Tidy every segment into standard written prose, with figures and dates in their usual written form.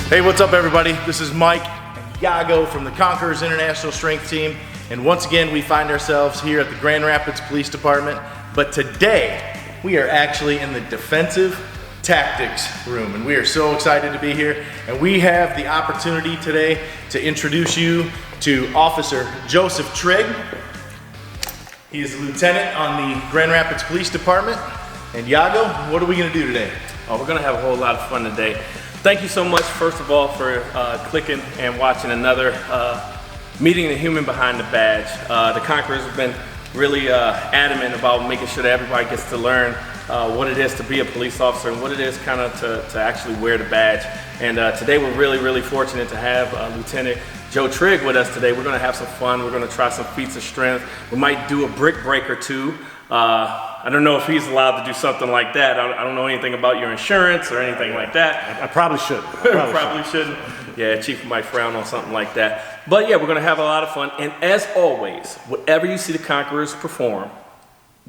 Hey, what's up everybody? This is Mike and Yago from the Conquerors International Strength Team. And once again, we find ourselves here at the Grand Rapids Police Department. But today, we are actually in the defensive tactics room. And we are so excited to be here. And we have the opportunity today to introduce you to Officer Joseph Trigg. He is a lieutenant on the Grand Rapids Police Department. And Yago, what are we gonna do today? Oh, we're gonna have a whole lot of fun today. Thank you so much, first of all, for clicking and watching another Meeting the Human Behind the Badge. The Conquerors have been really adamant about making sure that everybody gets to learn what it is to be a police officer and what it is kind of to actually wear the badge. And today we're really fortunate to have Lieutenant Joe Trigg with us today. We're gonna have some fun. We're gonna try some feats of strength. We might do a brick break or two. I don't know if he's allowed to do something like that. I don't know anything about your insurance or anything like that. I probably shouldn't. Probably shouldn't. Yeah, Chief might frown on something like that. But yeah, we're gonna have a lot of fun. And as always, whatever you see the Conquerors perform,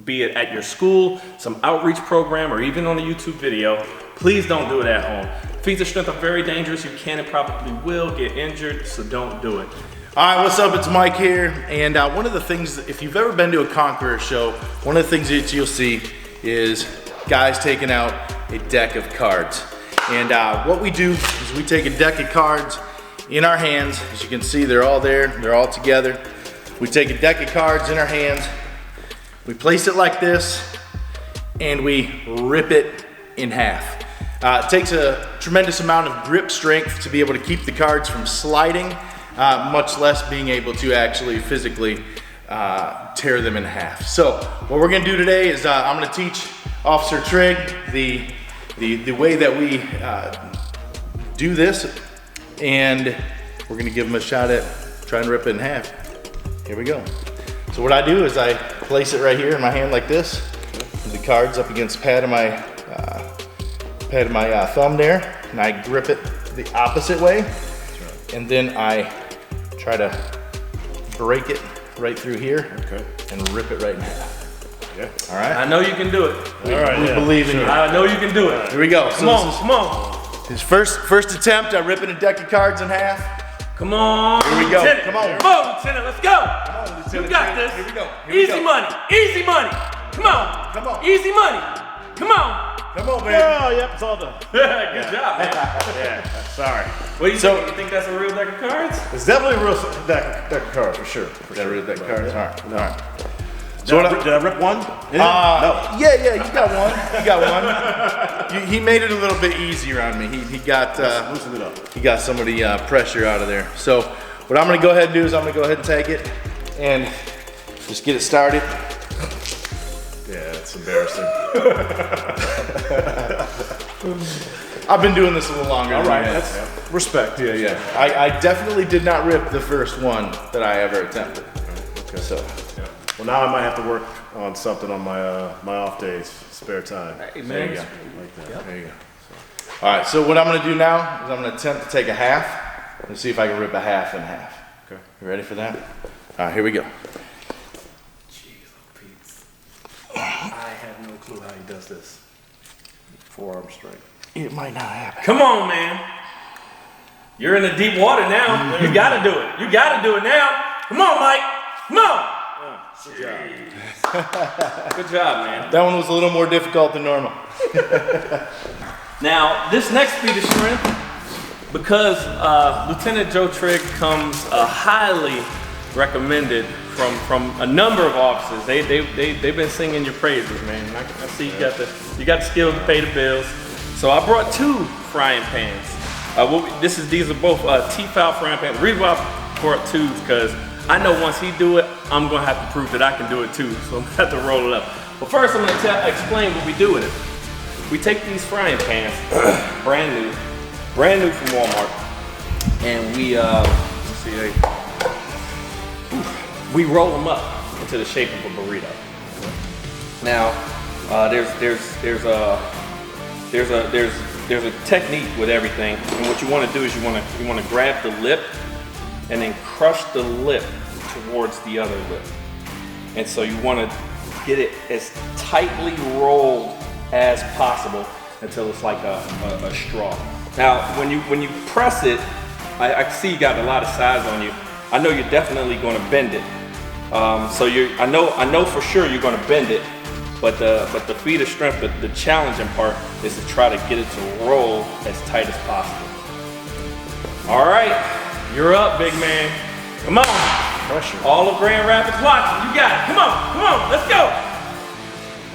be it at your school, some outreach program, or even on a YouTube video, please don't do it at home. Feats of strength are very dangerous. You can and probably will get injured, so don't do it. All right, what's up? It's Mike here. And one of the things, if you've ever been to a Conqueror show, one of the things that you'll see is guys taking out a deck of cards. And what we do is we take a deck of cards in our hands. As you can see, they're all there, they're all together. We take a deck of cards in our hands, we place it like this, and we rip it in half. It takes a tremendous amount of grip strength to be able to keep the cards from sliding, much less being able to actually physically tear them in half. So what we're gonna do today is I'm gonna teach Officer Trigg the way that we do this, and we're gonna give him a shot at trying to rip it in half. Here we go. So what I do is I place it right here in my hand like this, the cards up against the pad of my thumb there, and I grip it the opposite way, and then I try to break it right through here, and rip it right in half. Yeah. All right? I know you can do it. We believe in you. I know you can do it. Here we go. Come on. His first attempt at ripping a deck of cards in half. Come on. Here we go. Lieutenant. Come on. Come on, Lieutenant, let's go. Come on, Lieutenant. You got this. Here we go. Easy money. Easy money. Come on. Come on. Easy money. Come on. Come on, man. Oh, yep, it's all done. Good job, man. Yeah, sorry. What do you think? You think that's a real deck of cards? It's definitely a real deck of cards, for sure. Got a real deck of cards. All right. No. All right. Did I rip one? No. Yeah, you got one. You got one. He made it a little bit easier on me. He got Loosen it up. he got some of the pressure out of there. So what I'm gonna go ahead and do is I'm gonna go ahead and take it and just get it started. Yeah, it's embarrassing. I've been doing this a little longer. All than right, you that's have. respect. Yeah. I definitely did not rip the first one that I ever attempted. Okay. So. Yeah. Well, now I might have to work on something on my off days, spare time. Hey, There you man. go. Like that. Yep. There you go. All right, so what I'm gonna do now is I'm gonna attempt to take a half and see if I can rip a half in half. Okay. You ready for that? All right, here we go. Jeez, Pete. I have no clue how he does this. Forearm strength. It might not happen. Come on, man. You're in the deep water now. You gotta do it. You gotta do it now. Come on, Mike. Come on. Good job. Good job, man. That one was a little more difficult than normal. Now, this next feat of strength, because Lieutenant Joe Trigg comes highly recommended from a number of officers. They've been singing your praises, man. I see you got the skills to pay the bills. So I brought two frying pans. These are both T-foul frying pans. The reason why I brought two is because I know once he do it, I'm gonna have to prove that I can do it too. So I'm gonna have to roll it up. But first, I'm gonna explain what we do with it. We take these frying pans, brand new from Walmart, and we roll them up into the shape of a burrito. Now, there's a technique with everything, and what you want to do is you want to grab the lip and then crush the lip towards the other lip, and so you want to get it as tightly rolled as possible until it's like a straw. Now, when you press it, I see you got a lot of size on you. I know you're definitely going to bend it. I know for sure you're going to bend it, but the feat of strength, the challenging part is to try to get it to roll as tight as possible. All right, you're up, big man. Come on. Pressure. All of Grand Rapids watching. You got it. Come on, let's go.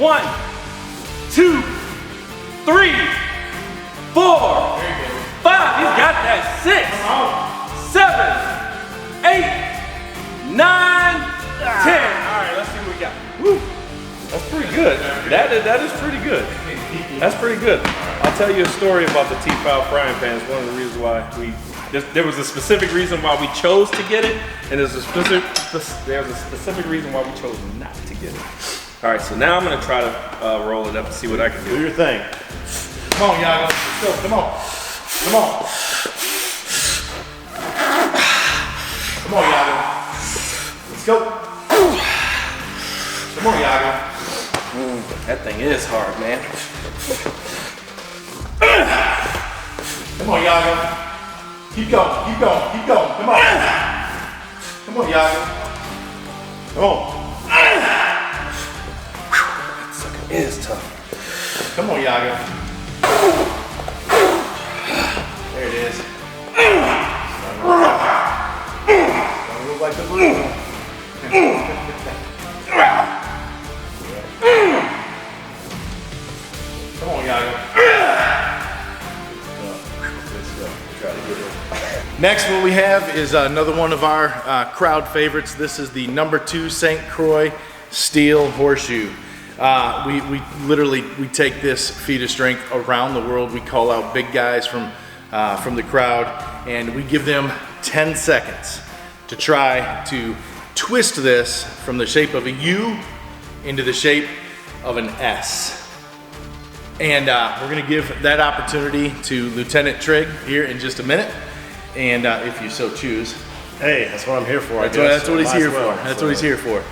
1, 2, 3, 4, 5. He's got that. 6, 7, 8, 9, 10. All right, let's see what we got. Woo. That's pretty good. That is pretty good. That's pretty good. I'll tell you a story about the T-File frying pan. It's one of the reasons why there was a specific reason why we chose to get it, and there's a specific reason why we chose not to get it. All right, so now I'm gonna try to roll it up and see what I can do. Do your thing. Come on, Yago. Let's go. Come on. Come on. Come on, Yago. Let's go. Come on, Yago. That thing is hard, man. Come on, Yago. Keep going, keep going, keep going. Come on. Come on, Yago. Come on. That sucker is tough. Come on, Yago. There it is. Don't look like the blue. Come on, Yago. Next, what we have is another one of our crowd favorites. This is the number 2 St. Croix Steel Horseshoe. We literally take this feat of strength around the world. We call out big guys from the crowd, and we give them 10 seconds to try to twist this from the shape of a U into the shape of an S. And we're gonna give that opportunity to Lieutenant Trigg here in just a minute, and if you so choose. Hey, that's what I'm here for. That's what he's here for. That's what he's here for.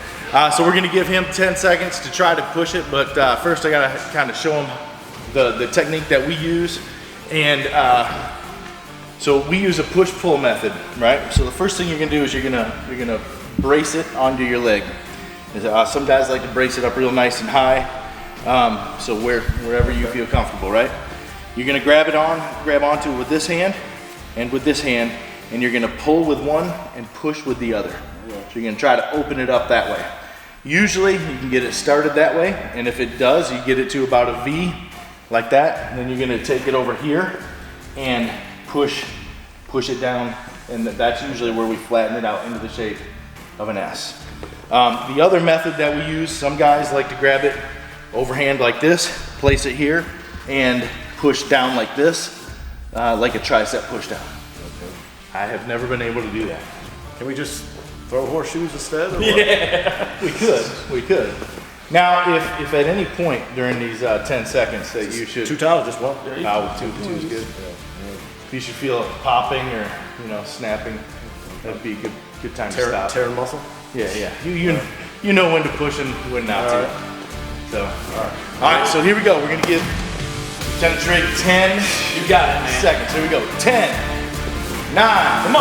So we're gonna give him 10 seconds to try to push it, but first I gotta kind of show him the technique that we use. And so we use a push-pull method, right? So the first thing you're gonna do is you're gonna brace it onto your leg. Some guys like to brace it up real nice and high. So wherever you feel comfortable, right? You're gonna grab onto it with this hand and with this hand, and you're gonna pull with one and push with the other. So you're gonna try to open it up that way. Usually you can get it started that way, and if it does, you get it to about a V like that, and then you're gonna take it over here and push it down, and that's usually where we flatten it out into the shape of an S. The other method that we use, some guys like to grab it overhand like this, place it here, and push down like this, like a tricep push down. Okay. I have never been able to do that. Can we just throw horseshoes instead? Or yeah, we could. Now, if at any point during these 10 seconds that you should... 2 towels, just one? Yeah, two is good. Yeah. If you should feel it popping or, snapping, that'd be a good time to stop. Tearing muscle? Yeah. You know when to push and when not to. Right. So, all right, so here we go. We're gonna give Lieutenant Trigg 10 You got it, man. seconds. Here we go. 10, 9, Come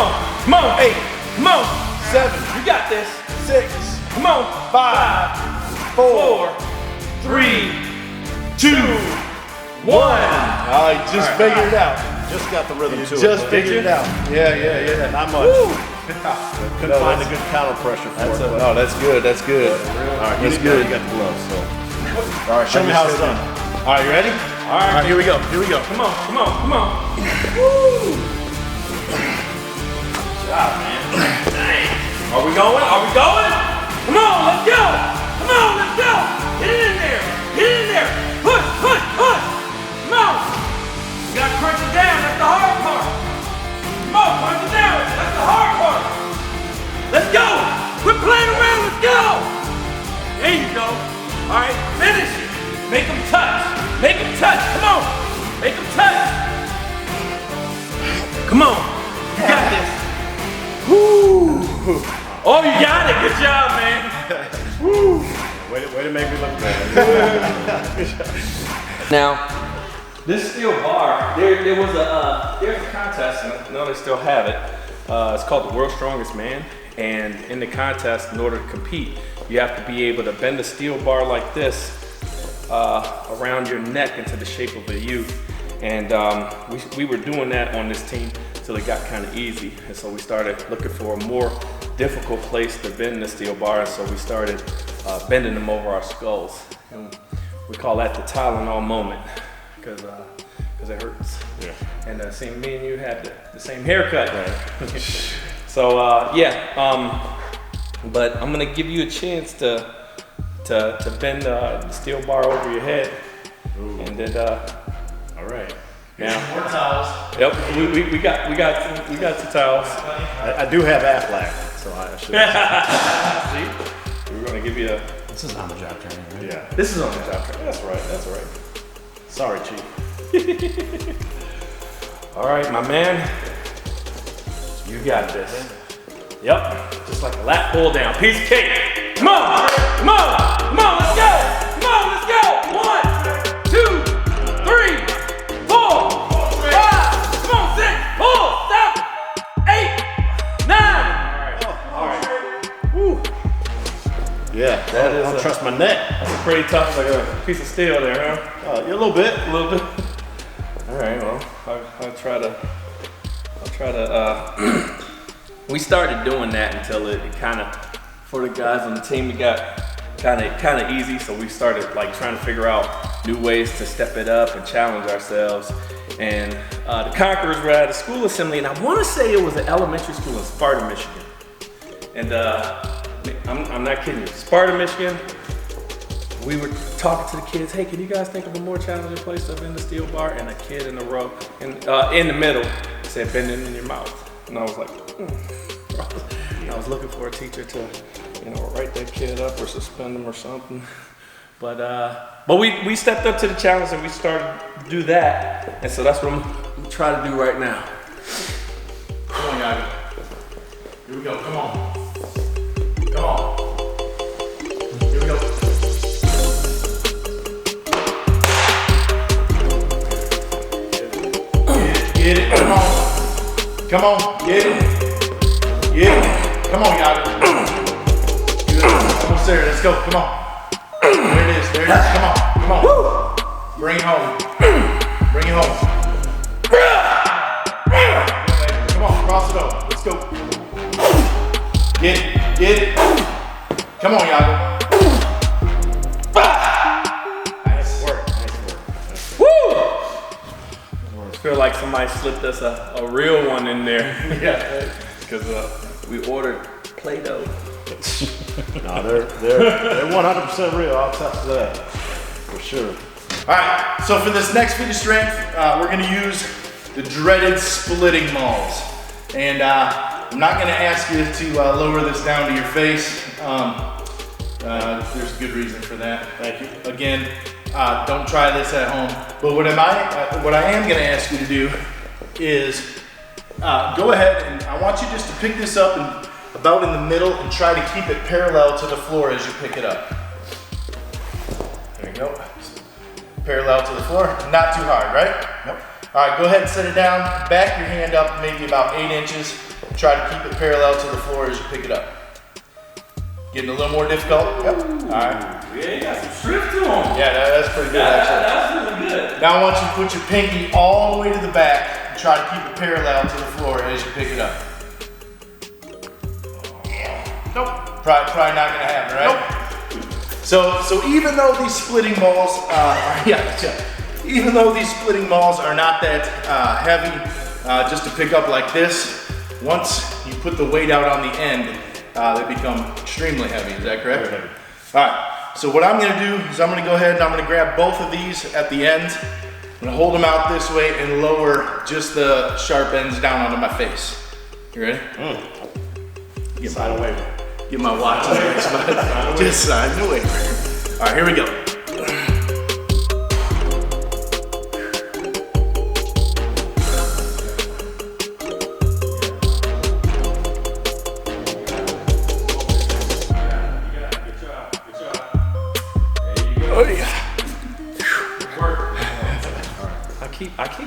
on, 8, come on, 7, you got this. 6, Come on, 5, 4, 3, 2, 1. Oh, you just figured it out. Just got the rhythm to it. Just figured it out. Yeah. Not much. Couldn't find a good counter pressure for it. No, that's good. That's good. All right, That's good. You got the gloves, so. All right, show me how it's done. All right, you ready? All right, Here we go. Come on. Woo! Good job, man. Dang. Are we going? Come on, let's go. Get it in there. Push. Come on. You gotta crunch it down. That's the hard part. Come on, crunch it down. That's the hard part. Let's go. Quit playing around. Let's go. There you go. All right, finish it. Make them touch. Come on. Make them touch. Come on. You got this. Woo. Oh, you got it. Good job, man. Woo. Way to make me look bad. Now, This steel bar, there's a contest, and I know they still have it. It's called the World's Strongest Man. And in the contest, in order to compete, you have to be able to bend a steel bar like this around your neck into the shape of a U. And we were doing that on this team until it got kind of easy. And so we started looking for a more difficult place to bend the steel bar. And so we started bending them over our skulls. And we call that the Tylenol moment, because it hurts. Yeah. And seeing me and you had the same haircut. Right. So but I'm gonna give you a chance to bend the steel bar over your head. Ooh. And then All right. now. More towels. Yep, we got some towels. I do have Aflac, so I should. See, we're gonna give you a. This is on the job training, right? Yeah. This is on the job training. That's right. That's right. Sorry, Chief. All right, my man. You got this. Yep, just like a lat pull down. Piece of cake. Come on, come on, come on, let's go. Come on, let's go. 1, 2, 3, 4, 5. Come on, 6. Pull, stop. 8, 9. All right. Woo. Yeah. That I is don't a- trust my neck. That's pretty tough, like a piece of steel there, huh? Yeah, a little bit. A little bit. All right, well, I'll try to. We started doing that until it kind of, for the guys on the team, it got kind of easy. So we started like trying to figure out new ways to step it up and challenge ourselves. And the Conquerors were at a school assembly, and I want to say it was an elementary school in Sparta, Michigan. And I'm not kidding you, Sparta, Michigan. We were talking to the kids, hey, can you guys think of a more challenging place to bend the steel bar? And a kid in the row, in the middle, said, bend it in your mouth. And I was like, I was looking for a teacher to, write that kid up or suspend him or something. But we stepped up to the challenge and we started to do that. And so that's what I'm gonna try to do right now. Come on, Yaga. Here we go. Come on. Come on. Here we go. Get it. Come on. Come on. Get it. Get it. Come on, Yaga. Good. Almost there. Let's go. Come on. There it is. There it is. Come on. Come on. Woo. Bring it home. Bring it home. Come on. Cross it over. Let's go. Get it. Get it. Come on, Yaga. Nice work. Nice work. Woo! I feel like somebody slipped us a real one in there. Yeah. Because we ordered Play-Doh. No, they're 100% real. I'll test that for sure. All right, so for this next feat of strength, we're gonna use the dreaded splitting mauls. And I'm not gonna ask you to lower this down to your face. There's a good reason for that. Thank you. Again, don't try this at home. But what I am gonna ask you to do is go ahead and I want you just to pick this up and about in the middle and try to keep it parallel to the floor as you pick it up. There you go. Parallel to the floor, not too hard, right? Nope. All right, go ahead and set it down. Back your hand up maybe about 8 inches. Try to keep it parallel to the floor as you pick it up. Getting a little more difficult? Yep. All right. Yeah, you got some strength to them. Yeah, that's pretty good actually. That's really good. Now I want you to put your pinky all the way to the back and try to keep it parallel to the floor as you pick it up. Nope. Probably not gonna happen, right? Nope. So even though these splitting mauls, even though these splitting mauls are not that heavy, just to pick up like this, once you put the weight out on the end, they become extremely heavy. Is that correct? Very heavy. All right. So what I'm gonna do is I'm gonna go ahead and I'm gonna grab both of these at the ends. I'm gonna hold them out this way and lower just the sharp ends down onto my face. You ready? Sign away. Get my watch on this, but just sign the waiver. All right, here we go.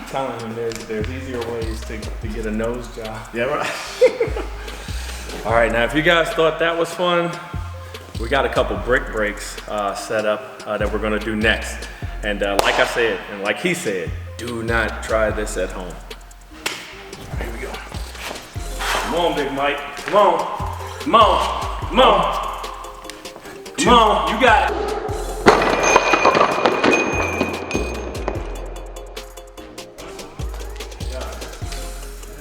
keep telling him there's easier ways to get a nose job. Yeah, right. All right, now if you guys thought that was fun, we got a couple brick breaks set up that we're gonna do next. And like I said, and like he said, do not try this at home. Here we go. Come on, Big Mike. Come on. Come on. Come on. Come on. You got it.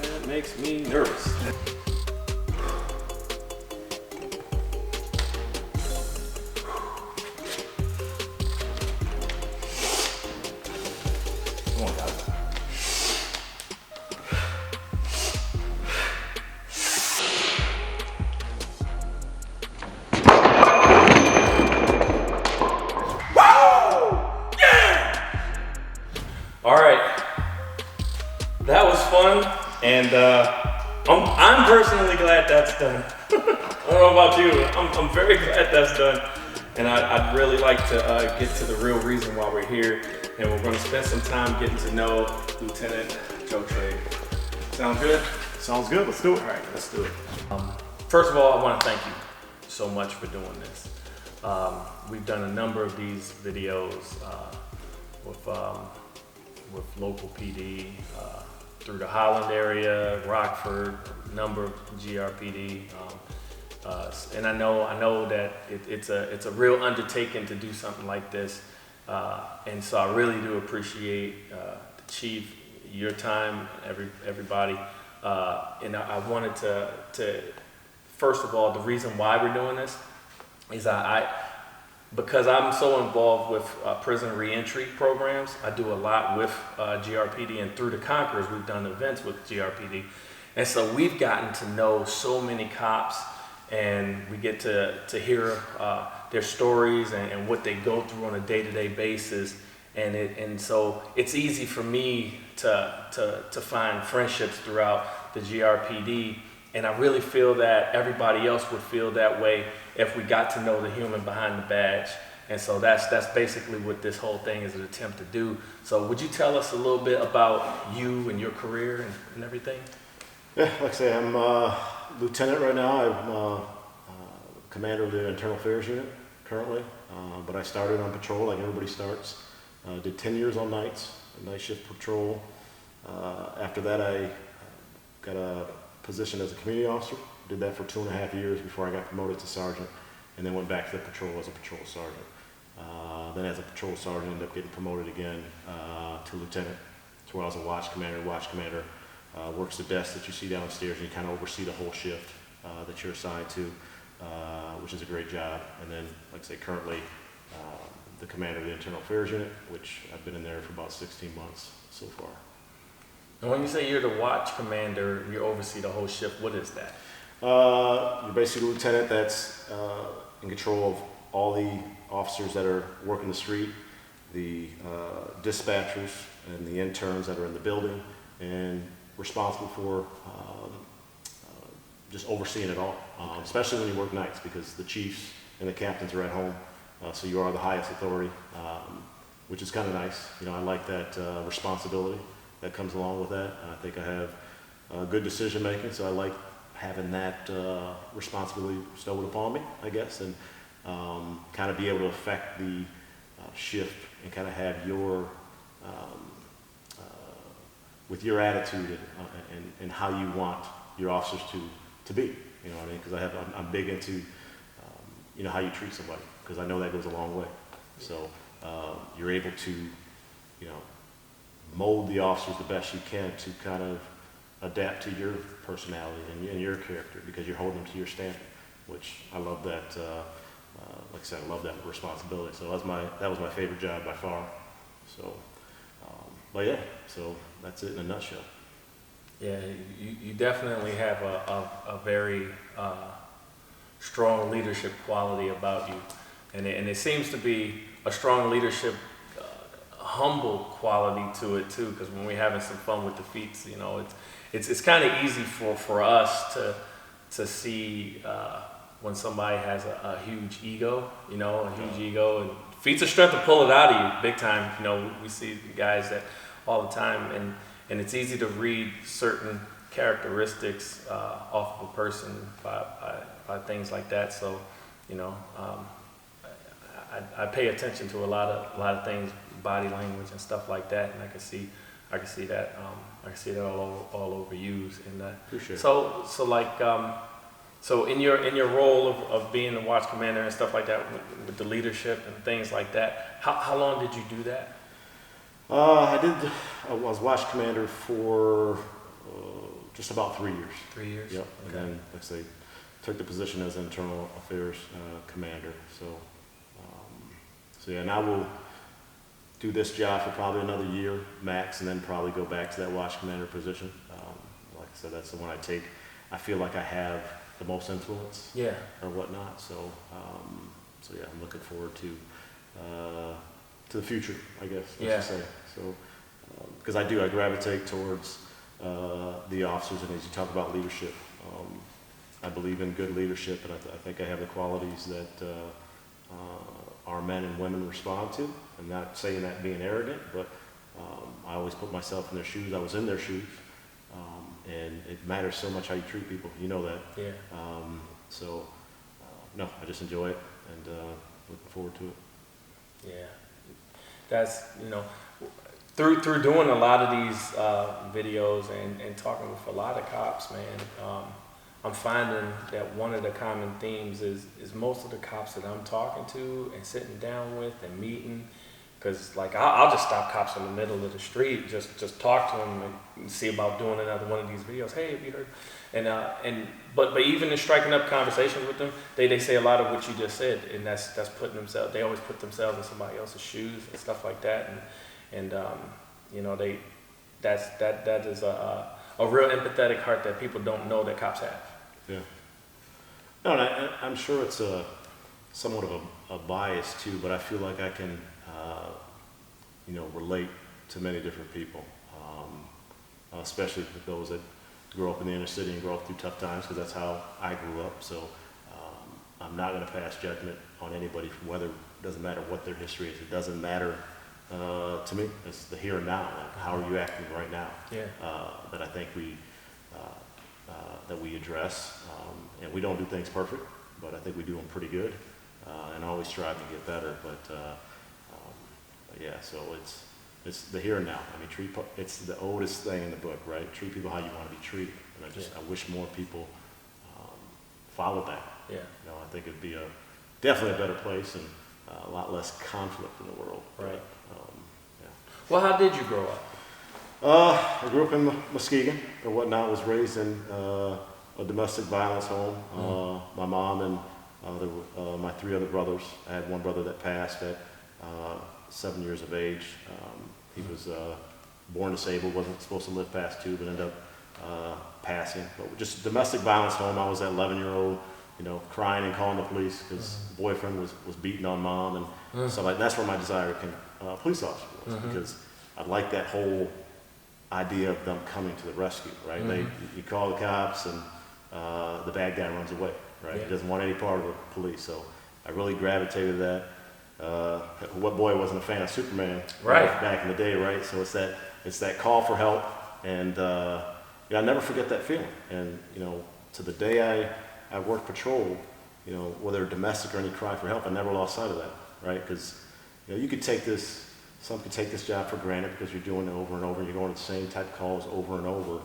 That makes me nervous. Come on, guys. All right, that was fun, and I'm personally glad that's done. I don't know about you, I'm very glad that's done, and I'd really like to get to the real reason why we're here, and we're going to spend some time getting to know Lieutenant Joe Trigg. Sound good? Sounds good. Let's do it. All right, let's do it. First of all, I want to thank you so much for doing this. We've done a number of these videos with local PD, through the Holland area, Rockford, a number of GRPD, and I know that it's a real undertaking to do something like this, and so I really do appreciate the chief, your time, everybody, and I wanted to first of all, the reason why we're doing this is because I'm so involved with prison reentry programs. I do a lot with GRPD, and through the Conquerors, we've done events with GRPD. And so we've gotten to know so many cops, and we get to hear their stories and what they go through on a day-to-day basis. And so it's easy for me to find friendships throughout the GRPD. And I really feel that everybody else would feel that way if we got to know the human behind the badge. And so that's basically what this whole thing is an attempt to do. So would you tell us a little bit about you and your career and everything? Yeah, like I say, I'm lieutenant right now. I'm commander of the Internal Affairs Unit currently, but I started on patrol like everybody starts. Did 10 years on nights, night shift patrol. After that, I got a position as a community officer. Did that for 2.5 years before I got promoted to sergeant, and then went back to the patrol as a patrol sergeant. Then as a patrol sergeant, ended up getting promoted again to lieutenant. That's where I was a watch commander. Watch commander works the desk that you see downstairs, and you kind of oversee the whole shift that you're assigned to, which is a great job. And then, like I say, currently the commander of the Internal Affairs Unit, which I've been in there for about 16 months so far. And when you say you're the watch commander, you oversee the whole shift, what is that? You're basically a lieutenant that's in control of all the officers that are working the street, the dispatchers and the interns that are in the building, and responsible for just overseeing it all, especially when you work nights, because the chiefs and the captains are at home, so you are the highest authority, which is kind of nice. You know, I like that responsibility that comes along with that. I think I have good decision making, so I like having that responsibility bestowed upon me, I guess, and kind of be able to affect the shift and kind of have your with your attitude and how you want your officers to be. You know what I mean? Because I'm big into you know, how you treat somebody, because I know that goes a long way. So you're able to, you know, mold the officers the best you can to kind of adapt to your personality and your character, because you're holding them to your standard, which I love that. Like I said, I love that responsibility. So that was my favorite job by far. So, but yeah, so that's it in a nutshell. Yeah, you definitely have a very strong leadership quality about you, and it seems to be a strong leadership, humble quality to it too. Because when we're having some fun with the feats, you know, it's kind of easy for us to see when somebody has a huge ego, you know, and feats of strength to pull it out of you big time. You know, we see guys that all the time, and it's easy to read certain characteristics off of a person by things like that. So, I pay attention to a lot of things, body language and stuff like that, and I can see that all over you. And Appreciate it. So in your role of being the watch commander and stuff like that, with the leadership and things like that, how long did you do that? I was watch commander for just about 3 years. 3 years. Yep. Okay. And then, like I say, took the position as internal affairs commander. So yeah, and I will do this job for probably another year max, and then probably go back to that watch commander position. Like I said, that's the one I take. I feel like I have the most influence. Yeah. Or whatnot. So yeah, I'm looking forward to the future, I guess. Yeah. Say. So because I gravitate towards the officers, and as you talk about leadership, I believe in good leadership, and I think I have the qualities that our men and women respond to. I'm not saying that being arrogant, but I always put myself in their shoes. I was in their shoes, and it matters so much how you treat people. You know that. Yeah. No, I just enjoy it, and looking forward to it. Yeah. That's, through doing a lot of these videos and talking with a lot of cops, man, I'm finding that one of the common themes is most of the cops that I'm talking to and sitting down with and meeting, because like I'll just stop cops in the middle of the street, just talk to them and see about doing another one of these videos. Hey, have you heard? But even in striking up conversations with them, they say a lot of what you just said, and that's putting themselves. They always put themselves in somebody else's shoes and stuff like that, and that is a real empathetic heart that people don't know that cops have. Yeah. No, and I'm sure it's somewhat of a bias too, but I feel like I can, relate to many different people, especially those that grow up in the inner city and grow up through tough times, because that's how I grew up. So I'm not going to pass judgment on anybody, whether, it doesn't matter what their history is. It doesn't matter to me. It's the here and now. Like, how are you acting right now? Yeah. That I think we address, and we don't do things perfect, but I think we do them pretty good, and always strive to get better. But yeah, so it's the here and now. I mean, it's the oldest thing in the book, right? Treat people how you want to be treated, and I wish more people follow that. Yeah. I think it'd be definitely a better place and a lot less conflict in the world. Right. Yeah. Well, how did you grow up? I grew up in Muskegon or whatnot. Was raised in a domestic violence home. My mom and my 3 other brothers. I had one brother that passed at 7 years of age. He was born disabled, wasn't supposed to live past 2, but ended up passing. But just domestic violence home. I was that 11-year-old, crying and calling the police because the boyfriend was beating on mom and stuff like that. That's where my desire to become police officer was, because I like that whole idea of them coming to the rescue, right? You call the cops and the bad guy runs away, right? Yeah. He doesn't want any part of the police. So I really gravitated to that. What boy wasn't a fan of Superman, right? Back in the day, right? So it's that call for help, and I never forget that feeling. And to the day I worked patrol, whether domestic or any cry for help, I never lost sight of that, right? Because you could take this. Some could take this job for granted because you're doing it over and over, and you're going to the same type of calls over and over.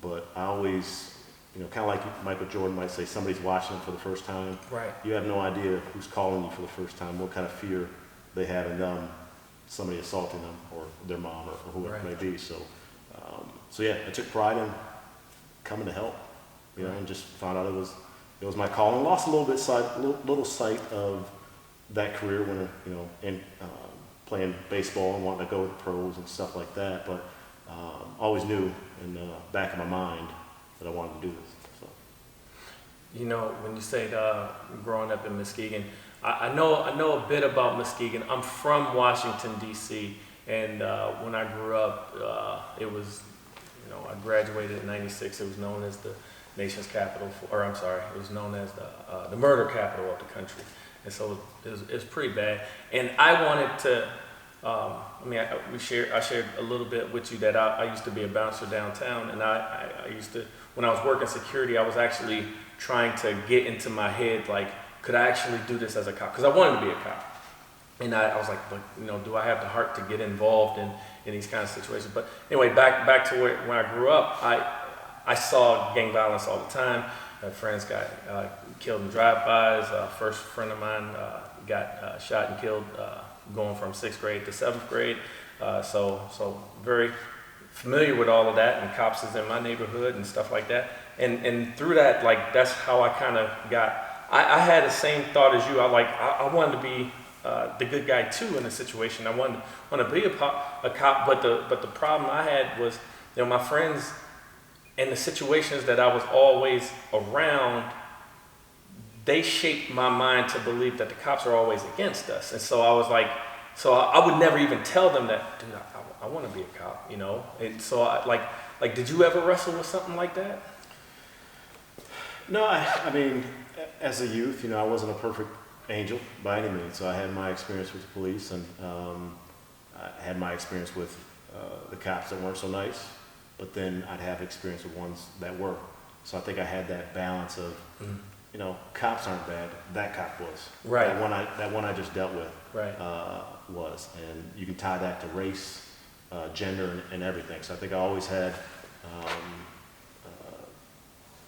But I always, kind of like Michael Jordan might say, somebody's watching them for the first time. Right. You have no idea who's calling you for the first time, what kind of fear they have in them, somebody assaulting them, or their mom, or whoever it may be. So yeah, I took pride in coming to help, and just found out it was my calling. Lost a little sight of that career when playing baseball and wanting to go with the pros and stuff like that, but always knew in the back of my mind that I wanted to do this. So. When you say growing up in Muskegon, I know a bit about Muskegon. I'm from Washington, D.C., and when I grew up, it was, I graduated in '96. It was known as the nation's capital, it was known as the murder capital of the country. And so it was pretty bad. And I wanted to I shared a little bit with you that I used to be a bouncer downtown, and I used to, when I was working security, I was actually trying to get into my head, like, could I actually do this as a cop? Because I wanted to be a cop. And I was like, but do I have the heart to get involved in these kind of situations? But anyway, back to when I grew up, I saw gang violence all the time. My friends got killed in drive-bys. First friend of mine got shot and killed going from 6th grade to 7th grade. So very familiar with all of that, and cops is in my neighborhood and stuff like that. And through that, like, that's how I kind of got. I had the same thought as you. I wanted to be the good guy too in a situation. I wanted to be a cop, but the problem I had was, my friends and the situations that I was always around, they shaped my mind to believe that the cops are always against us. And so I was like, I would never even tell them that, dude, I want to be a cop, And so I did you ever wrestle with something like that? No, I mean, as a youth, I wasn't a perfect angel by any means. So I had my experience with the police, and I had my experience with the cops that weren't so nice, but then I'd have experience with ones that were. So I think I had that balance of, cops aren't bad. That cop was. Right. That one I just dealt with. Right. Was, and you can tie that to race, gender, and everything. So I think I always had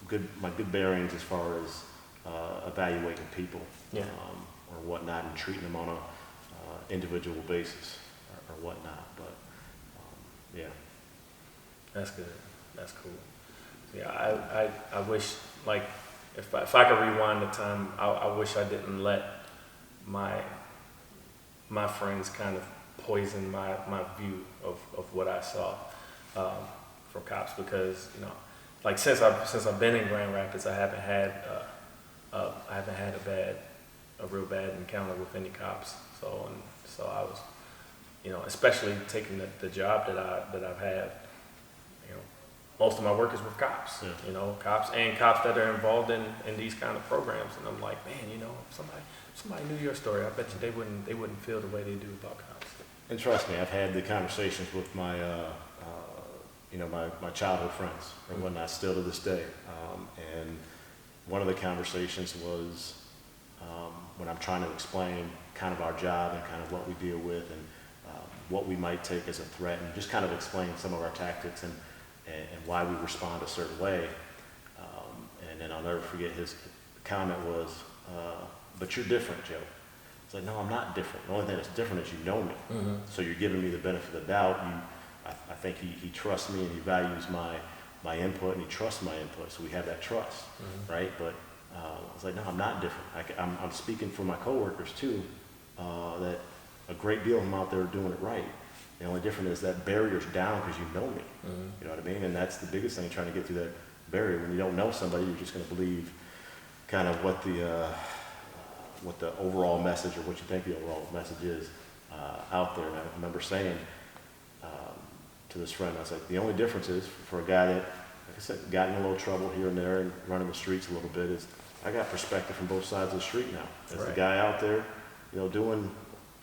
good bearings as far as evaluating people, or whatnot, and treating them on a individual basis or whatnot. But yeah, that's good. That's cool. Yeah, I wish, like, if I could rewind the time, I wish I didn't let my friends kind of poison my view of what I saw from cops, because like since I've been in Grand Rapids, I haven't had a real bad encounter with any cops. So I was, especially taking the job that I've had. Most of my work is with cops. Yeah. Cops that are involved in these kind of programs. And I'm like, man, if somebody knew your story, I bet you they wouldn't feel the way they do about cops. And trust me, I've had the conversations with my my childhood friends and whatnot still to this day. And one of the conversations was when I'm trying to explain kind of our job and kind of what we deal with, and what we might take as a threat, and just kind of explain some of our tactics and why we respond a certain way. And then I'll never forget his comment was, but you're different, Joe. It's like, no, I'm not different. The only thing that's different is you know me. Mm-hmm. So you're giving me the benefit of the doubt. I think he trusts me, and he values my input, and he trusts my input. So we have that trust, right? But I was like, no, I'm not different. I'm speaking for my coworkers too, that a great deal of them out there are doing it right. The only difference is that barrier's down because you know me. Mm-hmm. You know what I mean? And that's the biggest thing, trying to get through that barrier. When you don't know somebody, you're just going to believe kind of what the overall message, or what you think the overall message is out there. And I remember saying to this friend, I was like, the only difference is for a guy that, like I said, got in a little trouble here and there and running the streets a little bit, is I got perspective from both sides of the street now. There's the guy out there, doing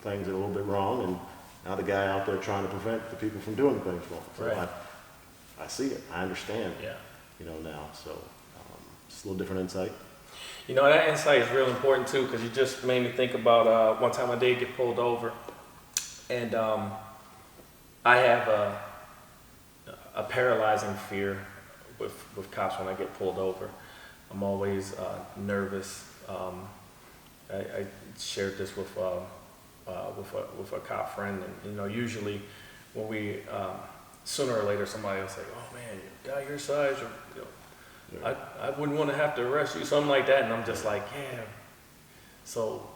things that are a little bit wrong, and now the guy out there trying to prevent the people from doing things wrong. So I see it. I understand. Yeah. Now. So it's a little different insight. That insight is real important too, because you just made me think about one time I did get pulled over, and I have a paralyzing fear with cops when I get pulled over. I'm always nervous. I shared this with a cop friend, and usually when we sooner or later somebody will say, "Oh man, a guy your size, or I wouldn't want to have to arrest you," something like that, and I'm just like, "Yeah, so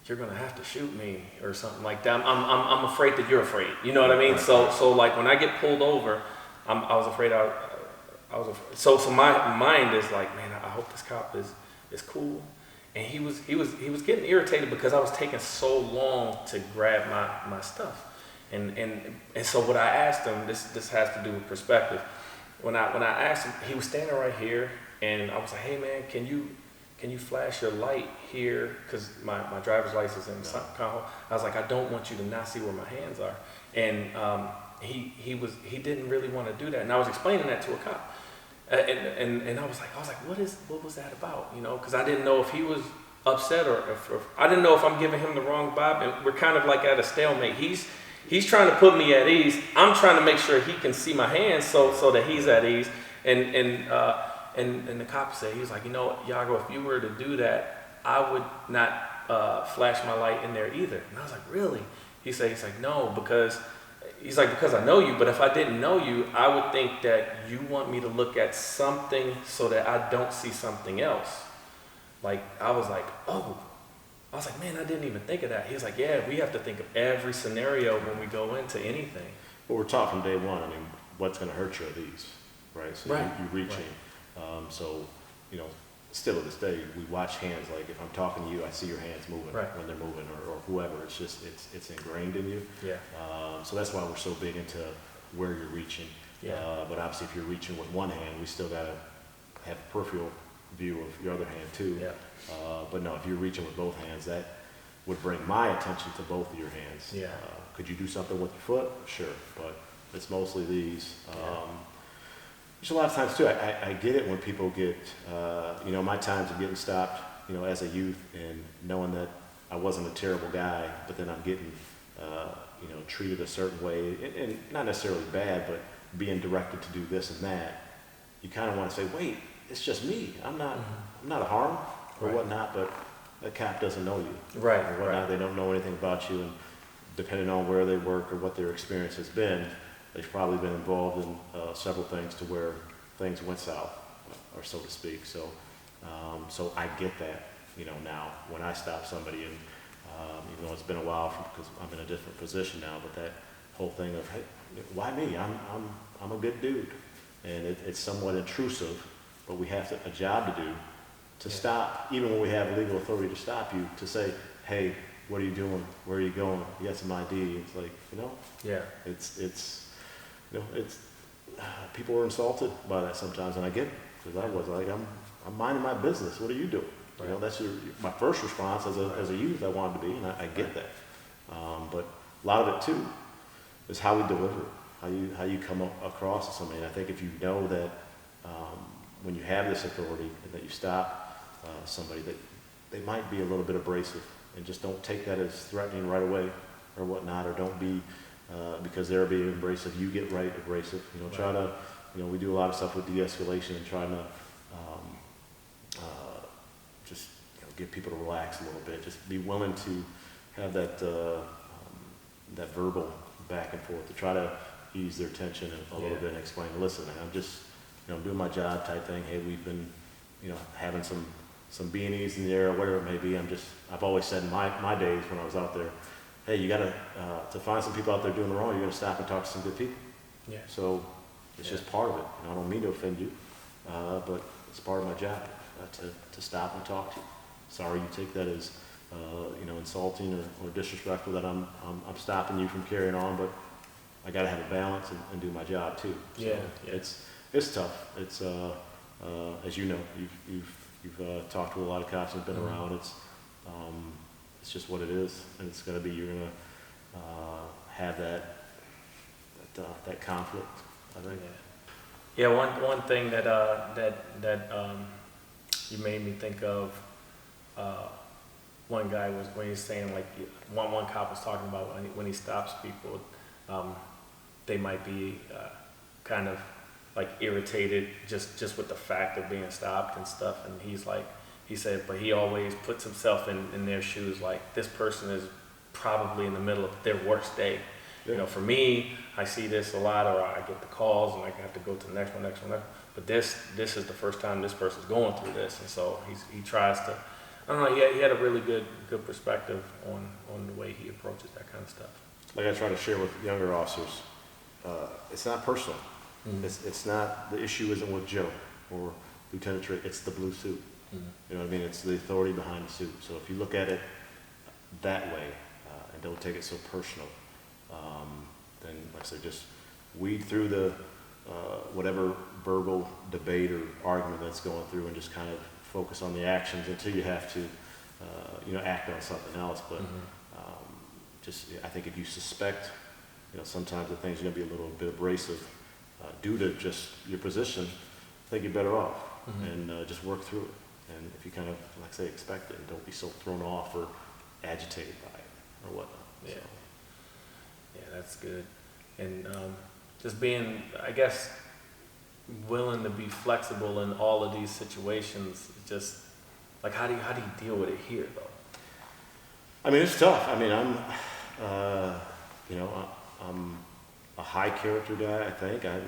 you're gonna have to shoot me or something like that." I'm afraid that you're afraid. You know what I mean? So like when I get pulled over, I was afraid. So my mind is like, man, I hope this cop is cool. And he was getting irritated because I was taking so long to grab my stuff. And so what I asked him, this has to do with perspective. When I asked him, he was standing right here, and I was like, "Hey man, can you can you flash your light here? Because my driver's license in Tahoe. I was like, I don't want you to not see where my hands are. And he didn't really want to do that. And I was explaining that to a cop. And I was like, what was that about? You know, because I didn't know if he was upset or if I didn't know if I'm giving him the wrong vibe. And we're kind of like at a stalemate. He's trying to put me at ease. I'm trying to make sure he can see my hands so that he's at ease. And the cop said, he was like, you know, Yago, if you were to do that, I would not flash my light in there either. And I was like, really? He's like, no, because I know you, but if I didn't know you, I would think that you want me to look at something so that I don't see something else. Like, I was like, man, I didn't even think of that. He was like, yeah, we have to think of every scenario when we go into anything. Well, we're taught from day one, I mean, what's going to hurt you are these, right? So Right. you reach in. So, you know, still to this day, we watch hands. Like if I'm talking to you, I see your hands moving when they're moving, or whoever. It's just it's ingrained in you. Yeah. So that's why we're so big into where you're reaching. Yeah. But obviously, if you're reaching with one hand, we still gotta have a peripheral view of your other hand too. Yeah. But no, if you're reaching with both hands, that would bring my attention to both of your hands. Yeah. Could you do something with your foot? Sure, but it's mostly these. There's a lot of times too, I get it when people get, you know, my times of getting stopped, you know, as a youth and knowing that I wasn't a terrible guy, but then I'm getting, you know, treated a certain way, and not necessarily bad, but being directed to do this and that. You kind of want to say, wait, it's just me. I'm not a harm or whatnot, but the cop doesn't know you. Right. Or whatnot. They don't know anything about you, and depending on where they work or what their experience has been, they've probably been involved in several things to where things went south, or so to speak. So, so I get that, you know, now when I stop somebody, and even though it's been a while because I'm in a different position now, but that whole thing of, hey, why me? I'm a good dude, and it's somewhat intrusive, but we have a job to do to stop, even when we have legal authority to stop you, to say, hey, what are you doing? Where are you going? You got some ID. It's like, you know, it's you know, it's people are insulted by that sometimes, and I get it, because I was like, I'm minding my business. What are you doing? You know, that's my first response as a youth. I wanted to be, and I get that. But a lot of it too is how we deliver it, how you come across to somebody. And I think if you know that when you have this authority and that you stop somebody, that they might be a little bit abrasive, and just don't take that as threatening right away or whatnot, or don't be because they're being abrasive, you get abrasive. You know, try to, you know, we do a lot of stuff with de-escalation and trying to just, you know, get people to relax a little bit. Just be willing to have that that verbal back and forth to try to ease their tension a little bit and explain, listen, I'm just, you know, doing my job type thing. Hey, we've been, you know, having some beanies in the air or whatever it may be. I've always said in my days when I was out there, hey, you gotta, to find some people out there doing the wrong, you're gonna stop and talk to some good people. Yeah. So it's just part of it. You know, I don't mean to offend you, but it's part of my job to stop and talk to you. Sorry you take that as, you know, insulting or disrespectful that I'm stopping you from carrying on, but I gotta have a balance and do my job too. So it's tough. It's, as you know, you've talked to a lot of cops and been around. It's just what it is, and it's gonna be, you're gonna have that conflict, I think. Yeah, one thing that you made me think of, one guy was when he was saying, like, one cop was talking about when he stops people, they might be kind of like irritated just with the fact of being stopped and stuff, and he said, but he always puts himself in their shoes, like, this person is probably in the middle of their worst day. You know, for me, I see this a lot, or I get the calls and I have to go to the next one. But this is the first time this person's going through this, and so he tries to, I don't know, he had a really good perspective on the way he approaches that kind of stuff. Like I try to share with younger officers, it's not personal. Mm-hmm. It's not, the issue isn't with Joe or Lieutenant Trigg, it's the blue suit. Mm-hmm. You know what I mean? It's the authority behind the suit. So if you look at it that way and don't take it so personal, then, like I said, just weed through the whatever verbal debate or argument that's going through, and just kind of focus on the actions until you have to, act on something else. But I think if you suspect, sometimes the things are going to be a little bit abrasive due to just your position, I think you're better off and just work through it. And if you kind of, like I say, expect it and don't be so thrown off or agitated by it or whatnot. Yeah. So. Yeah, that's good. And just being, I guess, willing to be flexible in all of these situations. Just like, how do you deal with it here, though? I mean, it's tough. I mean, I'm a high character guy. I think I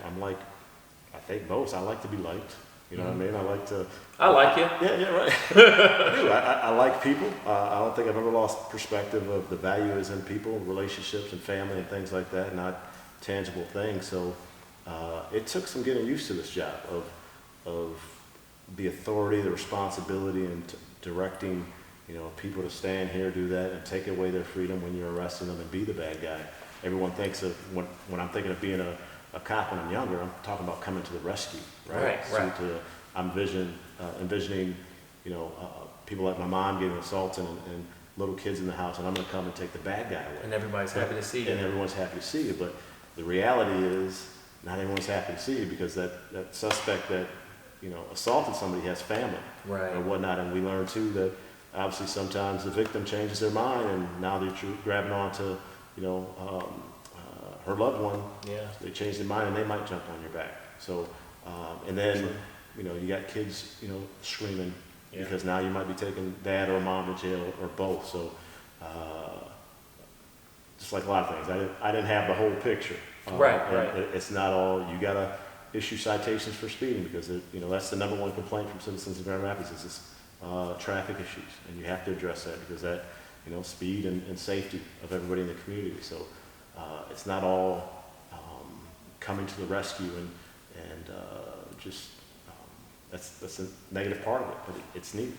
think most. I like to be liked. You know what I mean? I like to. I like you. Yeah, right. I do. I like people. I don't think I've ever lost perspective of the value is in people, relationships, and family, and things like that, not tangible things. So it took some getting used to this job of the authority, the responsibility, and directing, people to stand here, do that, and take away their freedom when you're arresting them and be the bad guy. Everyone thinks of when I'm thinking of being a cop when I'm younger, I'm talking about coming to the rescue, right? Right. So I'm envisioning, people like my mom getting assaulted and little kids in the house, and I'm going to come and take the bad guy away. And everybody's happy to see you. And everyone's happy to see you, but the reality is not everyone's happy to see you because that suspect that, assaulted somebody has family or whatnot, and we learn too that obviously sometimes the victim changes their mind and now they're grabbing on to, her loved one. Yeah. They change their mind and they might jump on your back. So, and then, you got kids, screaming because now you might be taking dad or mom to jail or both. So, just like a lot of things, I didn't have the whole picture. Right. It's not all, you gotta issue citations for speeding because, that's the number one complaint from citizens of Grand Rapids is this, traffic issues. And you have to address that because that, speed and safety of everybody in the community. So, it's not all coming to the rescue and just that's a negative part of it, but it's needed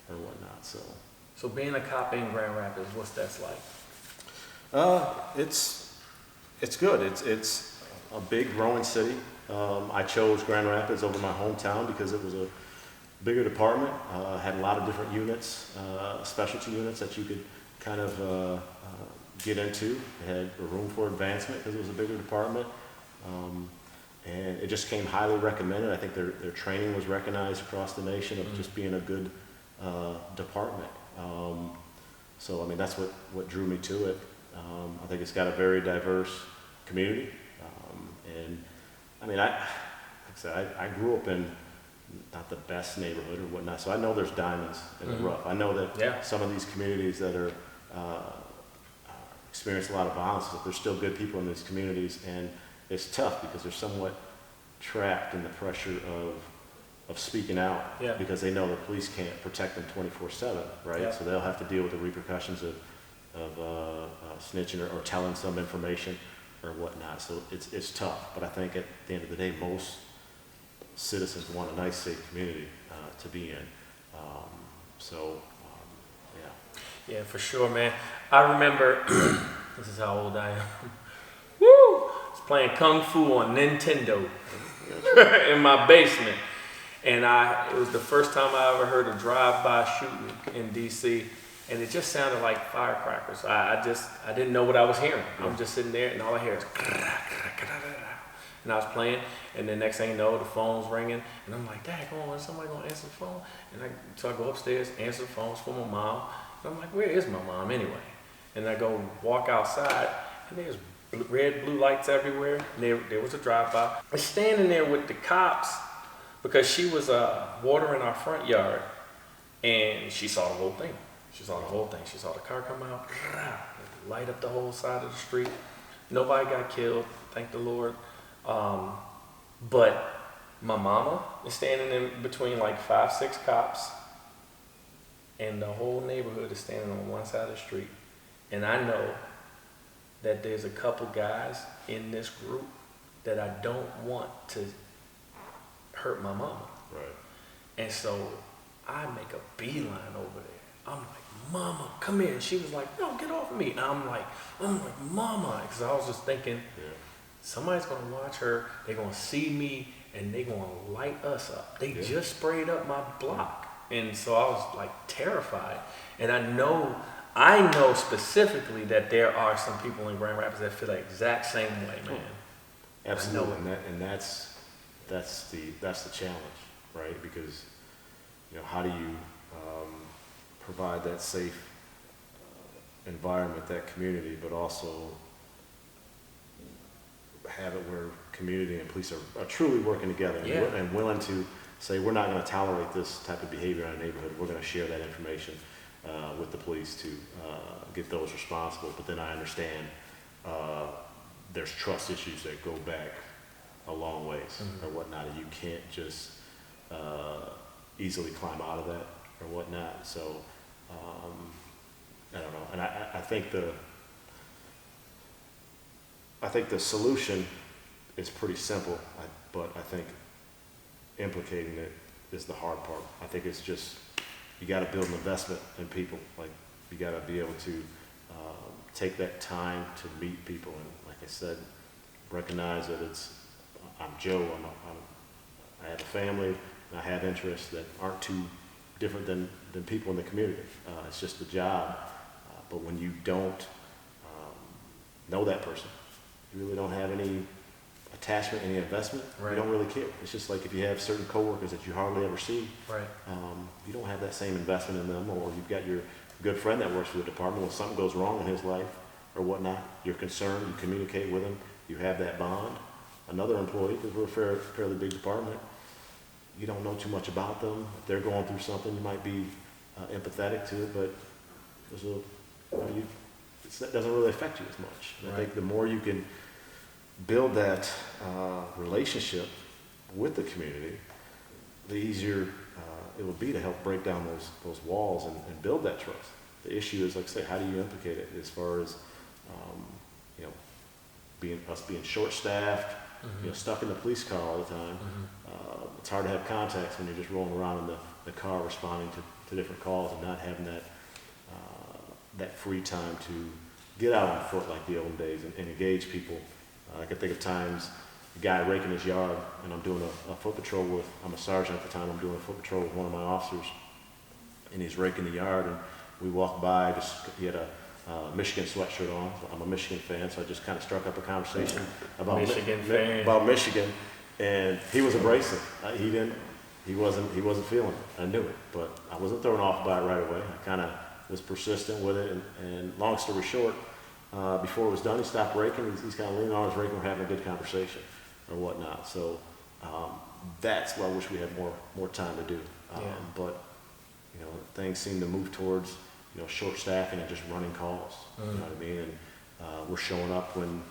or whatnot. So being a cop in Grand Rapids, what's that like? It's good. It's a big growing city. I chose Grand Rapids over my hometown because it was a bigger department. Had a lot of different units, specialty units that you could kind of get into. It had a room for advancement because it was a bigger department. And it just came highly recommended. I think their training was recognized across the nation of just being a good department. So, I mean, that's what drew me to it. I think it's got a very diverse community. And, I mean, like I said, I grew up in not the best neighborhood or whatnot, so I know there's diamonds in the rough. I know that some of these communities that are experience a lot of violence, that there's still good people in these communities, and it's tough because they're somewhat trapped in the pressure of speaking out because they know the police can't protect them 24/7, right? Yeah. So they'll have to deal with the repercussions of snitching or telling some information or whatnot. So it's tough, but I think at the end of the day, most citizens want a nice, safe community to be in. Yeah, for sure, man. I remember, this is how old I am. Woo! I was playing Kung Fu on Nintendo in my basement. And it was the first time I ever heard a drive-by shooting in DC. And it just sounded like firecrackers. I didn't know what I was hearing. I'm just sitting there and all I hear is and I was playing, and then next thing you know, the phone's ringing, and I'm like, Dad, is somebody gonna answer the phone? So I go upstairs, answer the phone, it's for my mom. And I'm like, where is my mom anyway? And I go walk outside, and there's red, blue lights everywhere. And there was a drive-by. I'm standing there with the cops because she was watering our front yard, and she saw the whole thing. She saw the car come out, light up the whole side of the street. Nobody got killed, thank the Lord. But my mama is standing in between like 5-6 cops, and the whole neighborhood is standing on one side of the street. And I know that there's a couple guys in this group that I don't want to hurt my mama. Right. And so I make a beeline over there. I'm like, Mama, come here. And she was like, no, get off of me. And I'm like, Mama. Because I was just thinking, somebody's going to watch her. They're going to see me, and they're going to light us up. They just sprayed up my block. And so I was like terrified. And I know specifically that there are some people in Grand Rapids that feel the exact same way, man. Absolutely, and that's the challenge, right? Because how do you provide that safe environment, that community, but also have it where community and police are truly working together and willing to say, we're not going to tolerate this type of behavior in our neighborhood. We're going to share that information with the police to get those responsible. But then I understand there's trust issues that go back a long ways or whatnot, and you can't just easily climb out of that or whatnot. So I don't know, and I think the solution is pretty simple, but I think implicating it is the hard part. I think it's just, you got to build an investment in people. Like, you got to be able to take that time to meet people, and like I said, recognize that I'm Joe. I have a family, and I have interests that aren't too different than people in the community. It's just a job. But when you don't know that person, you really don't have any attachment, any investment, you don't really care. It's just like if you have certain coworkers that you hardly ever see, you don't have that same investment in them, or you've got your good friend that works for the department. When something goes wrong in his life or whatnot, you're concerned, you communicate with him, you have that bond. Another employee, because we're a fairly big department, you don't know too much about them. If they're going through something, you might be empathetic to it, but it doesn't really affect you as much. And I think the more you can build that relationship with the community, the easier it will be to help break down those walls and build that trust. The issue is, like I say, how do you implicate it as far as being short-staffed, stuck in the police car all the time. It's hard to have contacts when you're just rolling around in the car responding to different calls and not having that free time to get out on foot like the old days and engage people. I can think of times, a guy raking his yard, and I'm doing a foot patrol I'm a sergeant at the time, I'm doing a foot patrol with one of my officers, and he's raking the yard, and we walked by, he had a Michigan sweatshirt on. I'm a Michigan fan, so I just kind of struck up a conversation about Michigan, and he was abrasive. He wasn't feeling it. I knew it, but I wasn't thrown off by it right away. I kind of was persistent with it, and long story short, before it was done, he stopped raking. He's kind of leaning on his rake, and we're having a good conversation or whatnot. So that's what I wish we had more time to do. But things seem to move towards short staffing and just running calls. You know what I mean? And we're showing up when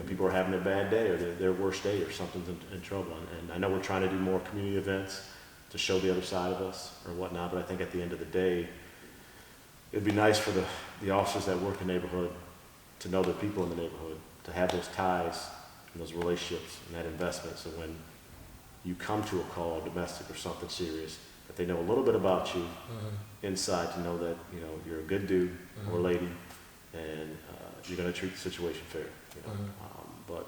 people are having a bad day or their worst day or something's in trouble. And I know we're trying to do more community events to show the other side of us or whatnot. But I think at the end of the day, it'd be nice for the officers that work in the neighborhood to know the people in the neighborhood, to have those ties and those relationships and that investment. So when you come to a call, domestic or something serious, that they know a little bit about you inside, to know that you're a good dude or lady, and you're going to treat the situation fair. But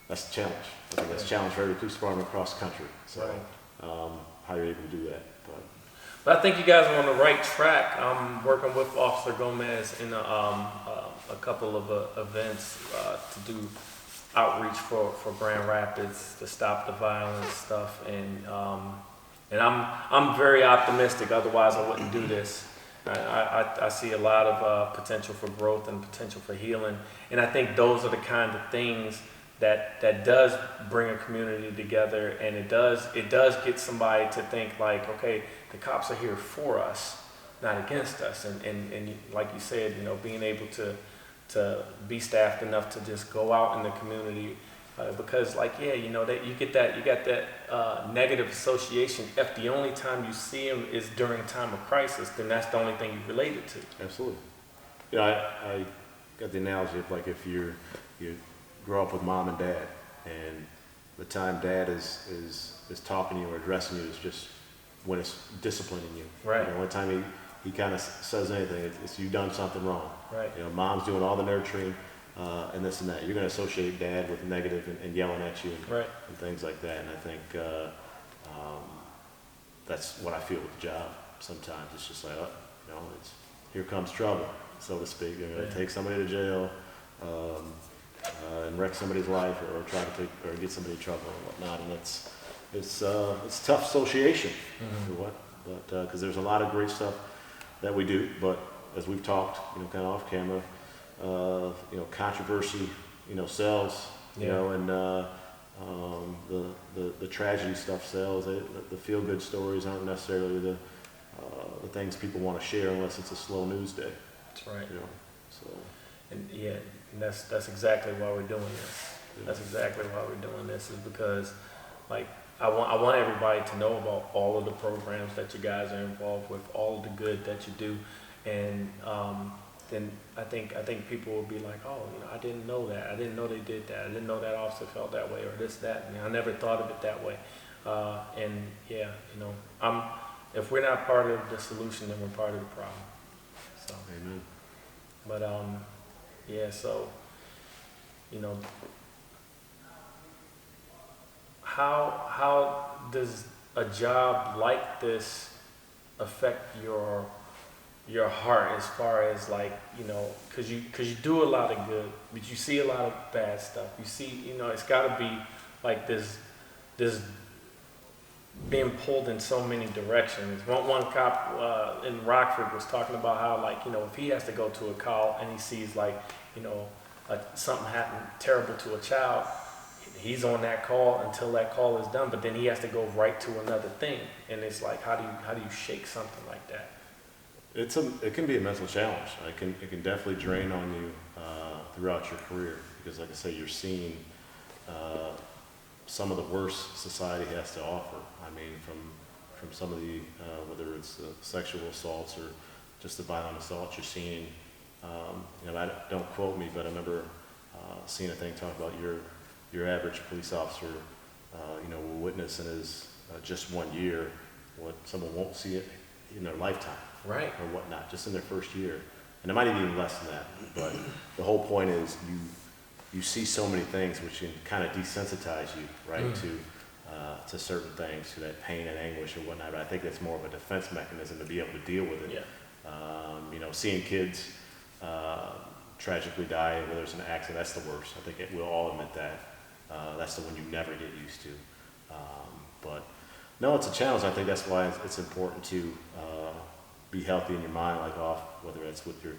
that's the challenge. I think that's a challenge for every police department across the country. So how you're able to do that. But I think you guys are on the right track. I'm working with Officer Gomez in a couple of events to do outreach for Grand Rapids to stop the violence stuff, and I'm very optimistic. Otherwise, I wouldn't do this. I see a lot of potential for growth and potential for healing, and I think those are the kind of things that does bring a community together, and it does get somebody to think like, okay, the cops are here for us, not against us, and like you said, being able to be staffed enough to just go out in the community, because that you get that negative association. If the only time you see them is during a time of crisis, then that's the only thing you relate it to. Absolutely. I got the analogy of like if you grow up with mom and dad, and the time dad is talking to you or addressing you is just when it's disciplining you. Right. The only time he kind of says anything, it's you've done something wrong. Right. Mom's doing all the nurturing and this and that. You're going to associate dad with negative and yelling at you and things like that. And I think that's what I feel with the job. Sometimes it's just like, it's here comes trouble, so to speak. You're gonna take somebody to jail, and wreck somebody's life, or try to get somebody in trouble and whatnot. And it's tough association, but because there's a lot of great stuff that we do, but as we've talked, kind of off camera, controversy, sells, and the tragedy stuff sells. The feel good stories aren't necessarily the things people want to share unless it's a slow news day. That's right. So. And that's exactly why we're doing this. That's exactly why we're doing this, is because, like, I want everybody to know about all of the programs that you guys are involved with, all of the good that you do, and then I think people will be like, oh, I didn't know that. I didn't know they did that. I didn't know that officer felt that way, or this, that. I never thought of it that way. If we're not part of the solution, then we're part of the problem. So. Amen. But so how does a job like this affect your heart, as far as, like, because you do a lot of good, but you see a lot of bad stuff. You see, it's got to be like this being pulled in so many directions. One cop in Rockford was talking about how, like, if he has to go to a call and he sees, like, something happen terrible to a child, he's on that call until that call is done, but then he has to go right to another thing. And it's like, how do you shake something like that? It can be a mental challenge. It can definitely drain on you throughout your career, because, like I say, you're seeing some of the worst society has to offer. I mean, from some of the whether it's sexual assaults or just the violent assaults you're seeing. Don't quote me, but I remember seeing a thing talk about your average police officer, will witness in his just 1 year what someone won't see it in their lifetime, right, or whatnot, just in their first year, and it might even be less than that. But the whole point is you see so many things which can kind of desensitize you, right, to certain things, to that pain and anguish or whatnot. But I think that's more of a defense mechanism to be able to deal with it. Yeah. Seeing kids tragically die, whether it's an accident, that's the worst. I think we'll all admit that. That's the one you never get used to. But no, it's a challenge. I think that's why it's important to be healthy in your mind, like whether it's with your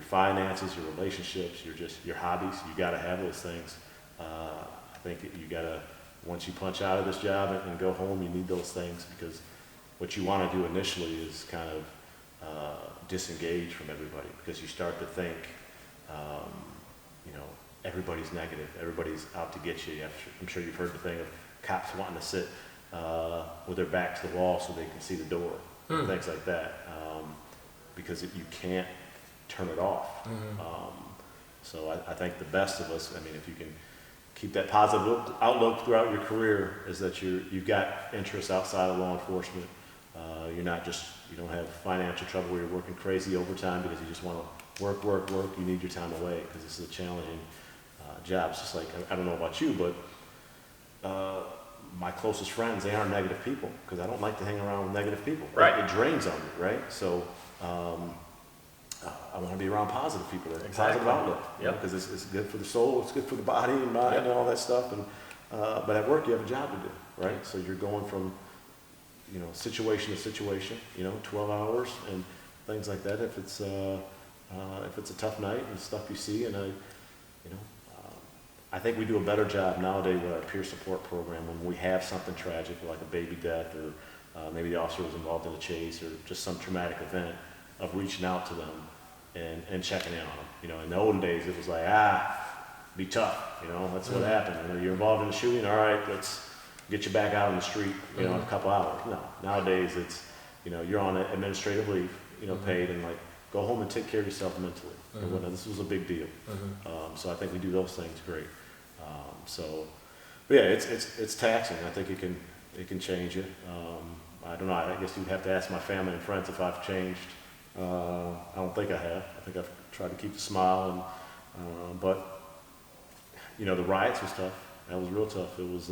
finances, your relationships, your hobbies. You got to have those things. I think you got to, once you punch out of this job and go home, you need those things, because what you want to do initially is kind of disengage from everybody, because you start to think, everybody's negative, everybody's out to get you. I'm sure you've heard the thing of cops wanting to sit with their back to the wall so they can see the door, things like that, because you can't turn it off. So I think the best of us, if you can keep that positive outlook throughout your career, is that you've got interests outside of law enforcement. You don't have financial trouble where you're working crazy overtime because you just want to work. You need your time away, because this is a challenging job. It's just like, I don't know about you, but my closest friends, they aren't negative people, because I don't like to hang around with negative people. Right. It drains on me, right? So I want to be around positive people, that positive outlook, because it's good for the soul, it's good for the body and mind and all that stuff. And but at work, you have a job to do, right? So you're going from situation to situation, 12 hours and things like that. If it's a tough night and stuff you see, and I think we do a better job nowadays with our peer support program when we have something tragic, like a baby death, or maybe the officer was involved in a chase, or just some traumatic event, of reaching out to them and checking in on them. In the olden days, it was like, be tough, that's what happened. You're involved in a shooting, all right, let's get you back out on the street, in a couple hours. No, nowadays it's, you're on administrative leave, paid, and like, go home and take care of yourself mentally. This was a big deal. So I think we do those things great. But yeah, it's taxing. I think it can change you. I don't know. I guess you'd have to ask my family and friends if I've changed. I don't think I have. I think I've tried to keep a smile, but the riots was tough. That was real tough. It was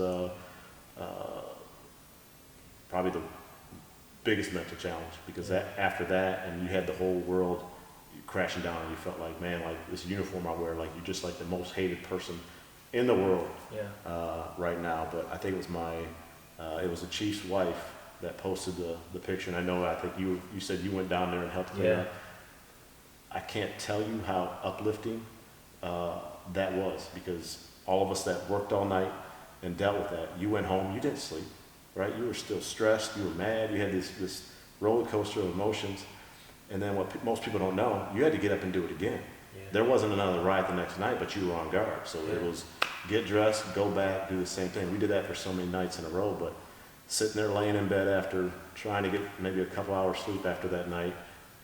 probably biggest mental challenge because after that, and you had the whole world crashing down, and you felt like, man, like this uniform I wear, like you're just like the most hated person in the world right now. But I think it was it was the Chief's wife that posted the picture, and I think you said you went down there and helped clean up. I can't tell you how uplifting that was, because all of us that worked all night and dealt with that, you went home, you didn't sleep, right? You were still stressed, you were mad, you had this roller coaster of emotions, and then what most people don't know, you had to get up and do it again. There wasn't another ride the next night, but you were on guard, so it was get dressed, go back, do the same thing. We did that for so many nights in a row, but sitting there laying in bed after trying to get maybe a couple hours sleep after that night,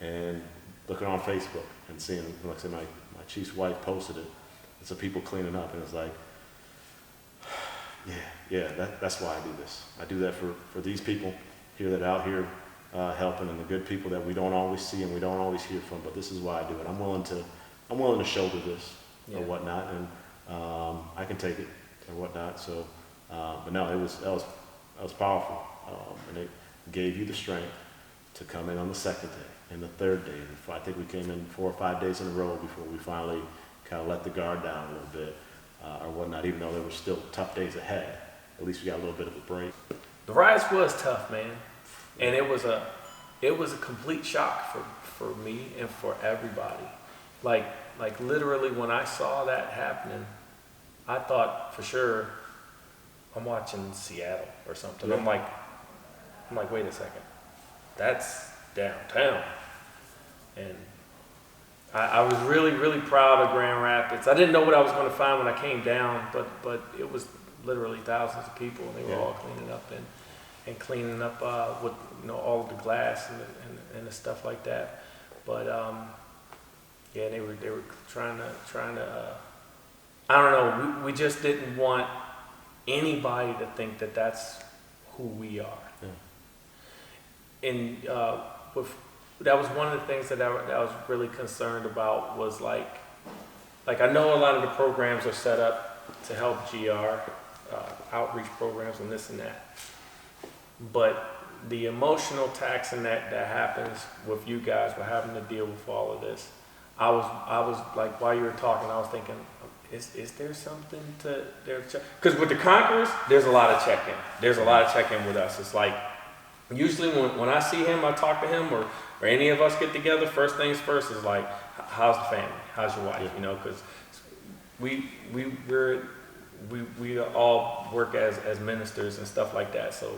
and looking on Facebook and seeing, like I said, my Chief's wife posted it, and some people cleaning up, and it's like, that's why I do this. I do that for these people here that are out here helping, and the good people that we don't always see and we don't always hear from, but this is why I do it. I'm willing to shoulder this or whatnot, and I can take it or whatnot. So, but no, that was powerful, and it gave you the strength to come in on the second day and the third day. And I think we came in 4 or 5 days in a row before we finally kind of let the guard down a little bit or whatnot. Even though there were still tough days ahead, at least we got a little bit of a break. The rise was tough, man, and it was a complete shock for me and for everybody. Like literally, when I saw that happening, I thought for sure I'm watching Seattle or something. Yeah. I'm like, wait a second, that's downtown. And I was really, really proud of Grand Rapids. I didn't know what I was going to find when I came down, but it was literally thousands of people, and they were all cleaning up and cleaning up with all of the glass and the stuff like that. But they were trying to I don't know. We just didn't want anybody to think that that's who we are. Yeah. And that was one of the things that I was really concerned about, was like I know a lot of the programs are set up to help GR, outreach programs and this and that. But the emotional taxing that happens with you guys, with having to deal with all of this, I was like, while you were talking, I was thinking, is there something to there? Because with the Conquerors, there's a lot of check-in. There's a lot of check-in with us. It's like, usually when I see him, I talk to him, or any of us get together, first things first is like, how's the family? How's your wife? Because we all work as ministers and stuff like that. So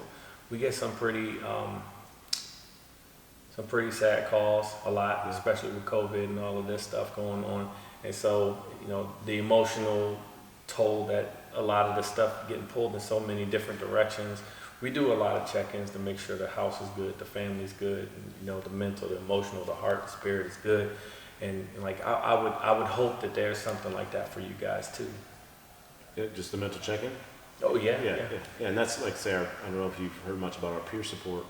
we get some pretty sad calls a lot, especially with COVID and all of this stuff going on. And so, the emotional toll that a lot of the stuff getting pulled in so many different directions. We do a lot of check-ins to make sure the house is good, the family's good, and, the mental, the emotional, the heart, the spirit is good. And I would hope that there's something like that for you guys too. Yeah, just the mental check-in? Oh yeah. And that's like, say, I don't know if you've heard much about our peer support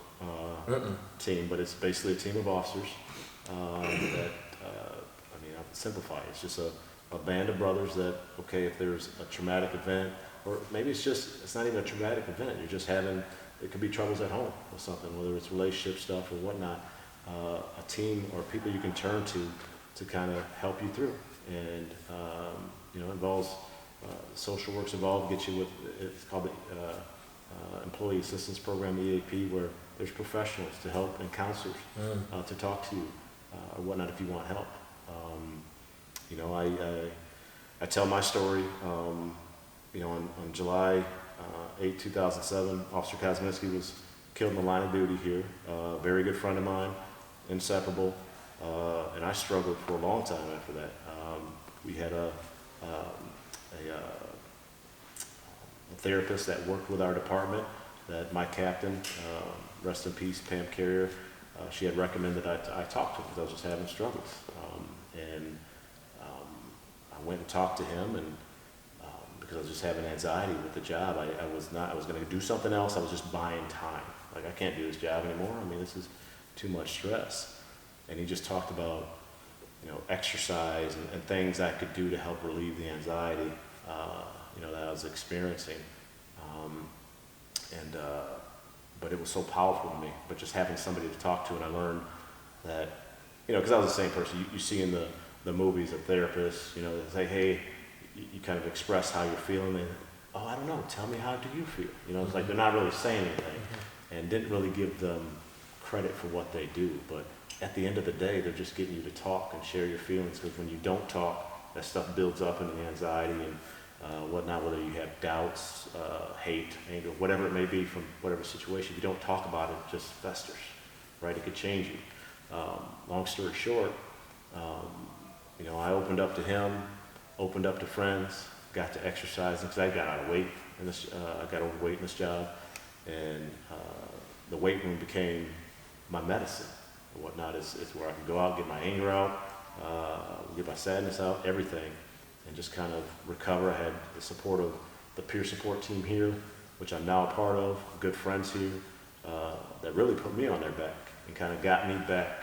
team, but it's basically a team of officers that, I'll simplify it. It's just a band of brothers that, okay, if there's a traumatic event, or maybe it's not even a traumatic event, you're just having, it could be troubles at home or something, whether it's relationship stuff or whatnot, a team or people you can turn to kind of help you through. And, involves, social work's involved, get you with, it's called the Employee Assistance Program, EAP, where there's professionals to help and counselors to talk to you or whatnot if you want help. I tell my story. On July 8, 2007, Officer Kosminski was killed in the line of duty here. A very good friend of mine, inseparable, and I struggled for a long time after that. We had a therapist that worked with our department, that my captain, rest in peace, Pam Carrier, she had recommended I talk to him because I was just having struggles. I went and talked to him, and because I was just having anxiety with the job, I was going to do something else. I was just buying time. Like, I can't do this job anymore. This is too much stress. And he just talked about, exercise and things I could do to help relieve the anxiety, that I was experiencing. but it was so powerful to me. But just having somebody to talk to, and I learned that, because I was the same person. You see in the movies of therapists, they say, hey, you kind of express how you're feeling, and oh, I don't know, tell me how do you feel? It's like they're not really saying anything, and didn't really give them credit for what they do. But at the end of the day, they're just getting you to talk and share your feelings, because when you don't talk, that stuff builds up into anxiety and whatnot, whether you have doubts, hate, anger, whatever it may be from whatever situation. If you don't talk about it, it just festers, right? It could change you. Long story short, I opened up to him, opened up to friends, got to exercise, because I got out of weight in this, I got overweight in this job, and the weight room became my medicine and whatnot. It's where I can go out, get my anger out, get my sadness out, everything, and just kind of recover. I had the support of the peer support team here, which I'm now a part of, good friends here, that really put me on their back and kind of got me back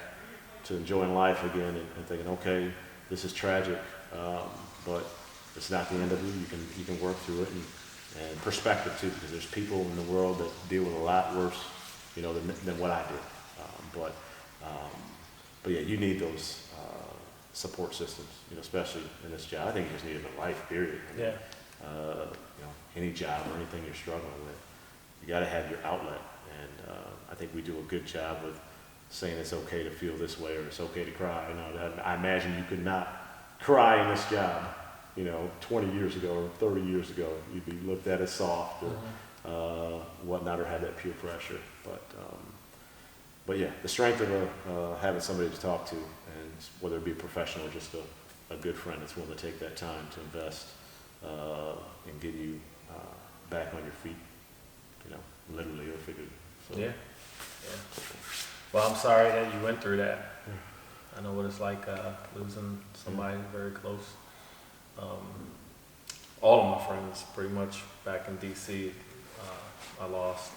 to enjoying life again, and thinking, okay, this is tragic, but it's not the end of you. You can work through it, and perspective too, because there's people in the world that deal with a lot worse, than what I did. But yeah, you need those support systems, especially in this job. I think you just need them in life, period. Yeah. Any job or anything you're struggling with, you got to have your outlet, and I think we do a good job with saying it's okay to feel this way, or it's okay to cry. I imagine you could not cry in this job, 20 years ago or 30 years ago. You'd be looked at as soft or whatnot, or have that peer pressure. But yeah, the strength of having somebody to talk to, and whether it be a professional or just a good friend that's willing to take that time to invest and get you back on your feet, literally or figuratively. So, Yeah. Well, I'm sorry that you went through that. I know what it's like losing somebody very close. All of my friends, pretty much back in D.C., I lost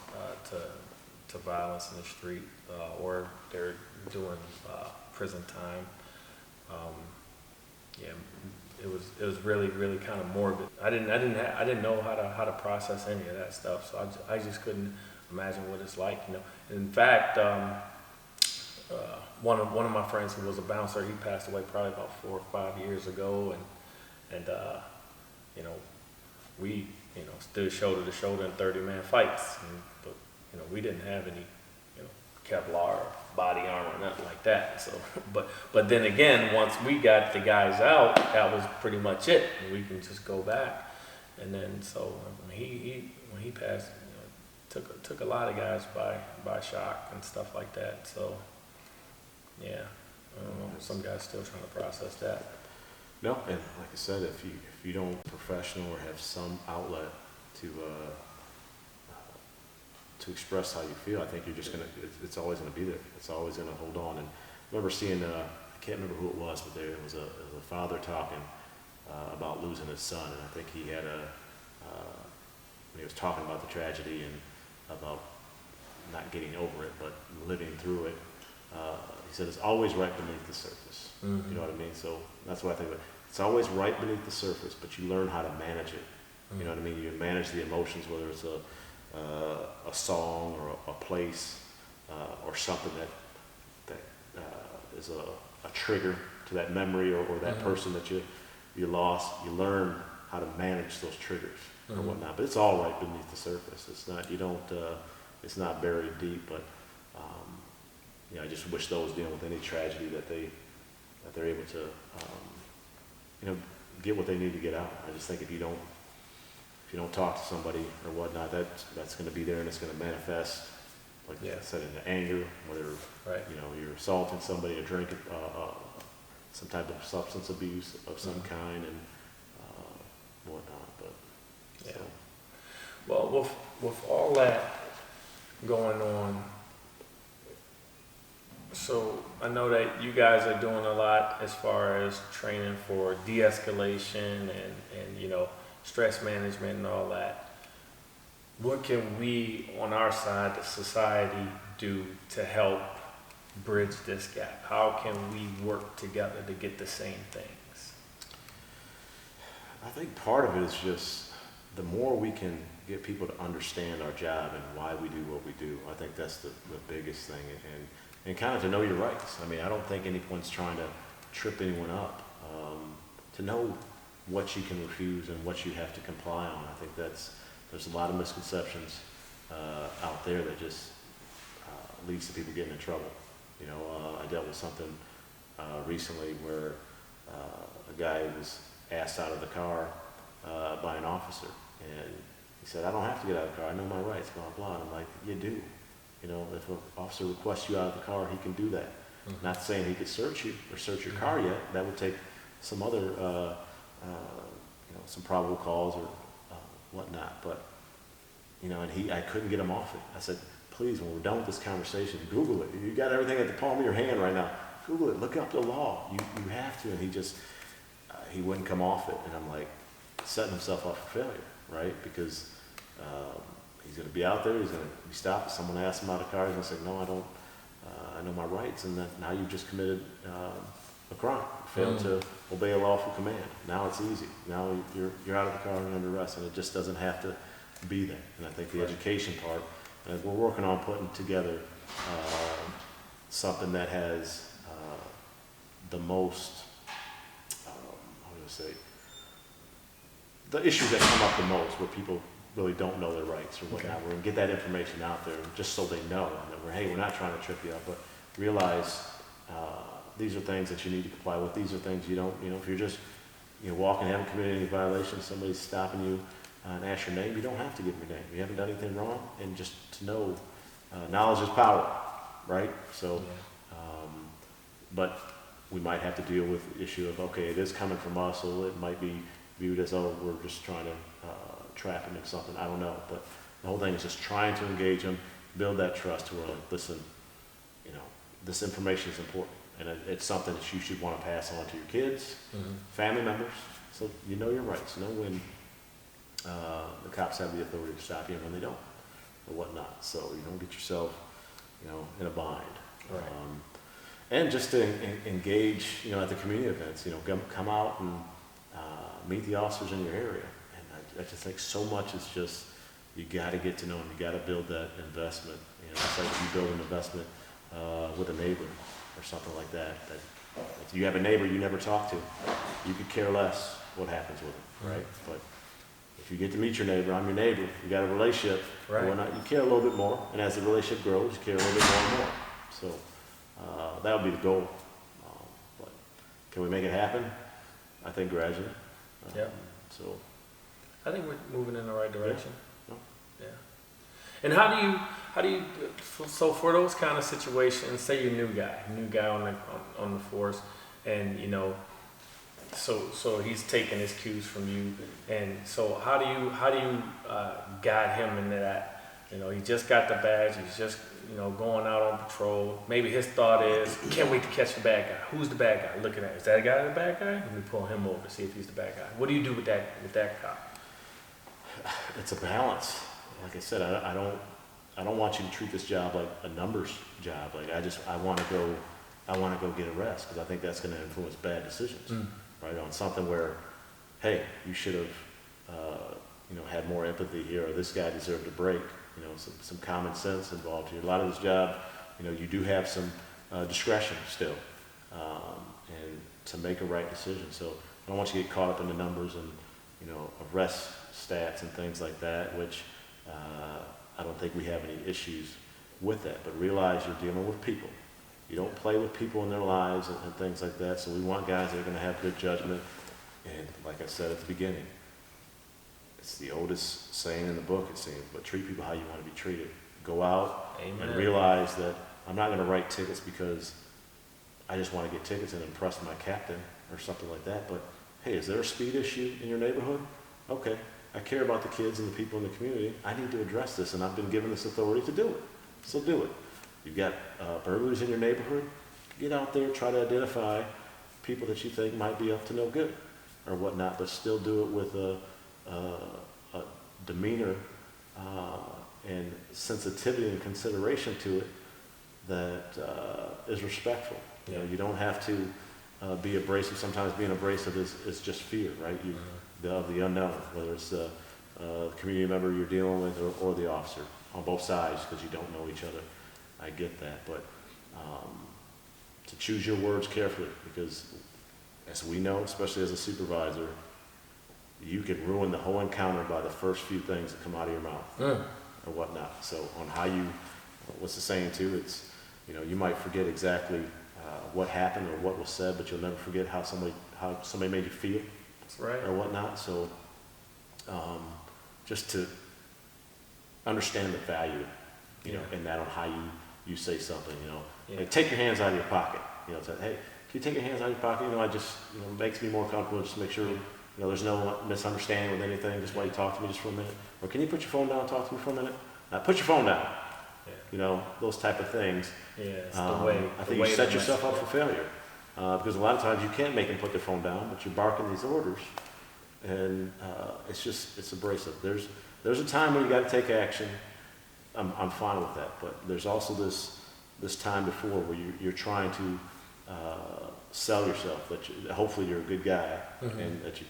to violence in the street, or they're doing prison time. It was really, really kind of morbid. I didn't know how to process any of that stuff, so I just couldn't imagine what it's like. In fact, one of my friends who was a bouncer, he passed away probably about 4 or 5 years ago, and we stood shoulder to shoulder in 30-man fights, but we didn't have any Kevlar or body armor or nothing like that. So, but then again, once we got the guys out, that was pretty much it. We can just go back, and then so when he passed, took a lot of guys by shock and stuff like that. So yeah, I don't know. Some guys still trying to process that. No, and like I said, if you don't professional or have some outlet to express how you feel, I think you're just it's always gonna be there. It's always gonna hold on. And I remember seeing, I can't remember who it was, but there was a father talking about losing his son, and I think he had when he was talking about the tragedy and about not getting over it, but living through it. He said it's always right beneath the surface. Mm-hmm. You know what I mean? So that's what I think about. It's always right beneath the surface, but you learn how to manage it. Mm-hmm. You know what I mean? You manage the emotions, whether it's a song or a place or something that is a trigger to that memory or that mm-hmm. person that you lost. You learn how to manage those triggers mm-hmm. or whatnot. But it's all right beneath the surface. It's not, it's not buried deep, but I just wish those dealing with any tragedy that they're able to get what they need to get out. I just think if you don't talk to somebody or whatnot, that's going to be there, and it's going to manifest, like I said, into anger, whether right. You're assaulting somebody, or drinking some type of substance abuse of some mm-hmm. kind, and whatnot. But yeah. So. Well, with all that going on, so I know that you guys are doing a lot as far as training for de-escalation and stress management and all that. What can we, on our side, the society, do to help bridge this gap? How can we work together to get the same things? I think part of it is just the more we can get people to understand our job and why we do what we do, I think that's the biggest thing, and kind of to know your rights. I mean, I don't think anyone's trying to trip anyone up. To know what you can refuse and what you have to comply on. I think there's a lot of misconceptions out there that just leads to people getting in trouble. You know, I dealt with something recently where a guy was asked out of the car by an officer, and he said, "I don't have to get out of the car. I know my rights." Blah blah. And I'm like, "You do. You know, if an officer requests you out of the car, he can do that. Mm-hmm. Not saying he could search you or search your car yet. That would take some other, some probable cause or whatnot. But, you know, and I couldn't get him off it. I said, please, when we're done with this conversation, Google it. You got everything at the palm of your hand right now. Google it. Look up the law. You have to. And he just, he wouldn't come off it. And I'm like, setting himself up for failure, right? Because he's going to be out there. He's going to be stopped. Someone asks him out of the car. He's going to say, no, I don't. I know my rights. And then now you've just committed a crime. Failed to obey a lawful command. Now it's easy. Now you're out of the car and under arrest, and it just doesn't have to be there. And I think the education part, and we're working on putting together something that has the most, how do I say, the issues that come up the most, where people really don't know their rights or whatnot. We're gonna get that information out there just so they know that we're not trying to trip you up, but realize these are things that you need to comply with. These are things you don't, if you're just, walking, haven't committed any violations, somebody's stopping you and asks your name, you don't have to give them your name. You haven't done anything wrong, and just to know, knowledge is power, right? So, but we might have to deal with the issue of, okay, it is coming from us, so it might be viewed as, oh, we're just trying to trap him in something. I don't know, but the whole thing is just trying to engage them, build that trust to where, like, listen, this information is important. And it's something that you should want to pass on to your kids, family members, so you know your rights. Know when the cops have the authority to stop you and when they don't, or whatnot. So you don't get yourself, in a bind. Right. And just to engage, at the community events. Come out and meet the officers in your area. And I just think so much is just, you got to get to know them. You got to build that investment. It's like you build an investment with a neighbor or something like that. That if you have a neighbor you never talk to, you could care less what happens with them, right? But if you get to meet your neighbor, I'm your neighbor, you got a relationship, Right. or whatnot, you care a little bit more, and as the relationship grows, you care a little bit more and more. So that would be the goal. But can we make it happen? I think gradually. Yeah. So I think we're moving in the right direction. Yeah. Yeah. And how do you, so for those kind of situations, say you're a new guy on the force, and so he's taking his cues from you, and so how do you guide him into that? He just got the badge, he's just going out on patrol. Maybe his thought is, can't wait to catch the bad guy. Who's the bad guy? Looking at, is that guy the bad guy? Let me pull him over, see if he's the bad guy. What do you do with that cop? it's a balance. Like I said, I don't want you to treat this job like a numbers job. Like I want to go get a rest, because I think that's going to influence bad decisions, right? On something where, hey, you should have, had more empathy here, or this guy deserved a break. Some common sense involved here. A lot of this job, you do have some discretion still, and to make a right decision. So I don't want you to get caught up in the numbers and, arrest stats and things like that, which I don't think we have any issues with that. But realize you're dealing with people. You don't play with people in their lives and things like that. So we want guys that are going to have good judgment. And like I said at the beginning, it's the oldest saying in the book, it seems, but treat people how you want to be treated. Go out and realize that I'm not going to write tickets because I just want to get tickets and impress my captain or something like that. But hey, is there a speed issue in your neighborhood? Okay, I care about the kids and the people in the community. I need to address this, and I've been given this authority to do it. So do it. You've got burglars in your neighborhood. Get out there, try to identify people that you think might be up to no good or whatnot, but still do it with a demeanor and sensitivity and consideration to it that is respectful. You don't have to be abrasive. Sometimes being abrasive is just fear, right? Of the unknown, whether it's the community member you're dealing with or the officer on both sides because you don't know each other. I get that, but to choose your words carefully because as we know, especially as a supervisor, you can ruin the whole encounter by the first few things that come out of your mouth or whatnot. So on how you, what's the saying too, it's, you know, you might forget exactly what happened or what was said, but you'll never forget how somebody made you feel. That's right. Or whatnot. So just to understand the value, you know, in that on how you say something, you know. Like, take your hands out of your pocket. You know, it's like, hey, can you take your hands out of your pocket? You know, it makes me more comfortable just to make sure, you know, there's no misunderstanding with anything, just while you talk to me just for a minute. Or can you put your phone down and talk to me for a minute? Put your phone down. Yeah. You know, those type of things. Yeah, it's the way. I think you set yourself up for failure. Because a lot of times you can't make them put their phone down, but you're barking these orders. And it's abrasive. There's a time when you got to take action. I'm fine with that. But there's also this time before where you're trying to sell yourself, that hopefully you're a good guy, and that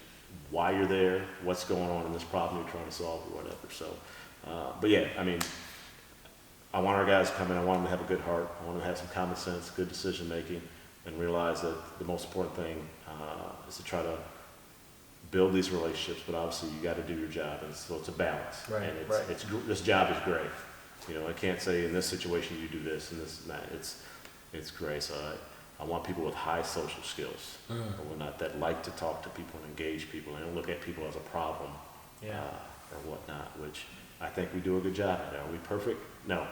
why you're there, what's going on in this problem you're trying to solve or whatever. So, but yeah, I mean, I want our guys to come in, I want them to have a good heart, I want them to have some common sense, good decision making, and realize that the most important thing is to try to build these relationships, but obviously you got to do your job, and so it's a balance. Right, and this job is gray. You know, I can't say in this situation you do this and this and that. It's gray. So I want people with high social skills, or not that like to talk to people and engage people. And don't look at people as a problem, or whatnot. Which I think we do a good job at. Are we perfect? No,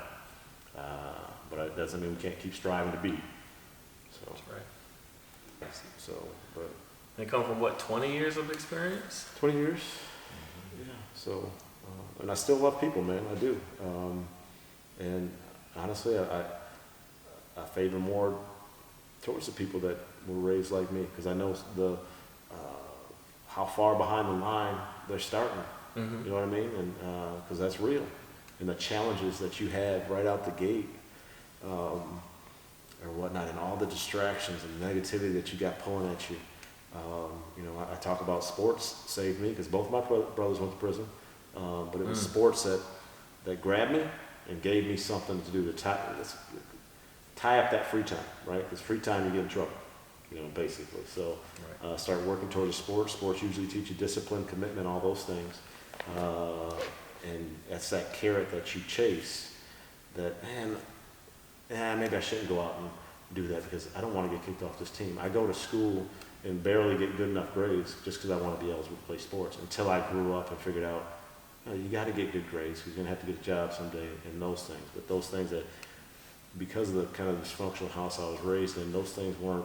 but it doesn't mean we can't keep striving to be. So That's right. So, but They come from what, 20 years of experience? 20 years. Yeah. So, and I still love people, man. I do. And honestly, I favor more towards the people that were raised like me, because I know how far behind the line they're starting. You know what I mean? And because that's real, and the challenges that you have right out the gate, or whatnot, and all the distractions and negativity that you got pulling at you. You know, I talk about sports saved me because both my brothers went to prison, but it was sports that grabbed me and gave me something to do to tie up that free time, right? Because free time you get in trouble, you know, basically. So start working towards a sport. Sports usually teach you discipline, commitment, all those things. And that's that carrot that you chase that, man, maybe I shouldn't go out and do that because I don't want to get kicked off this team. I go to school and barely get good enough grades just because I want to be eligible to play sports, until I grew up and figured out, you got to get good grades because you're going to have to get a job someday, and those things. But those things that, because of the kind of dysfunctional house I was raised in, those things weren't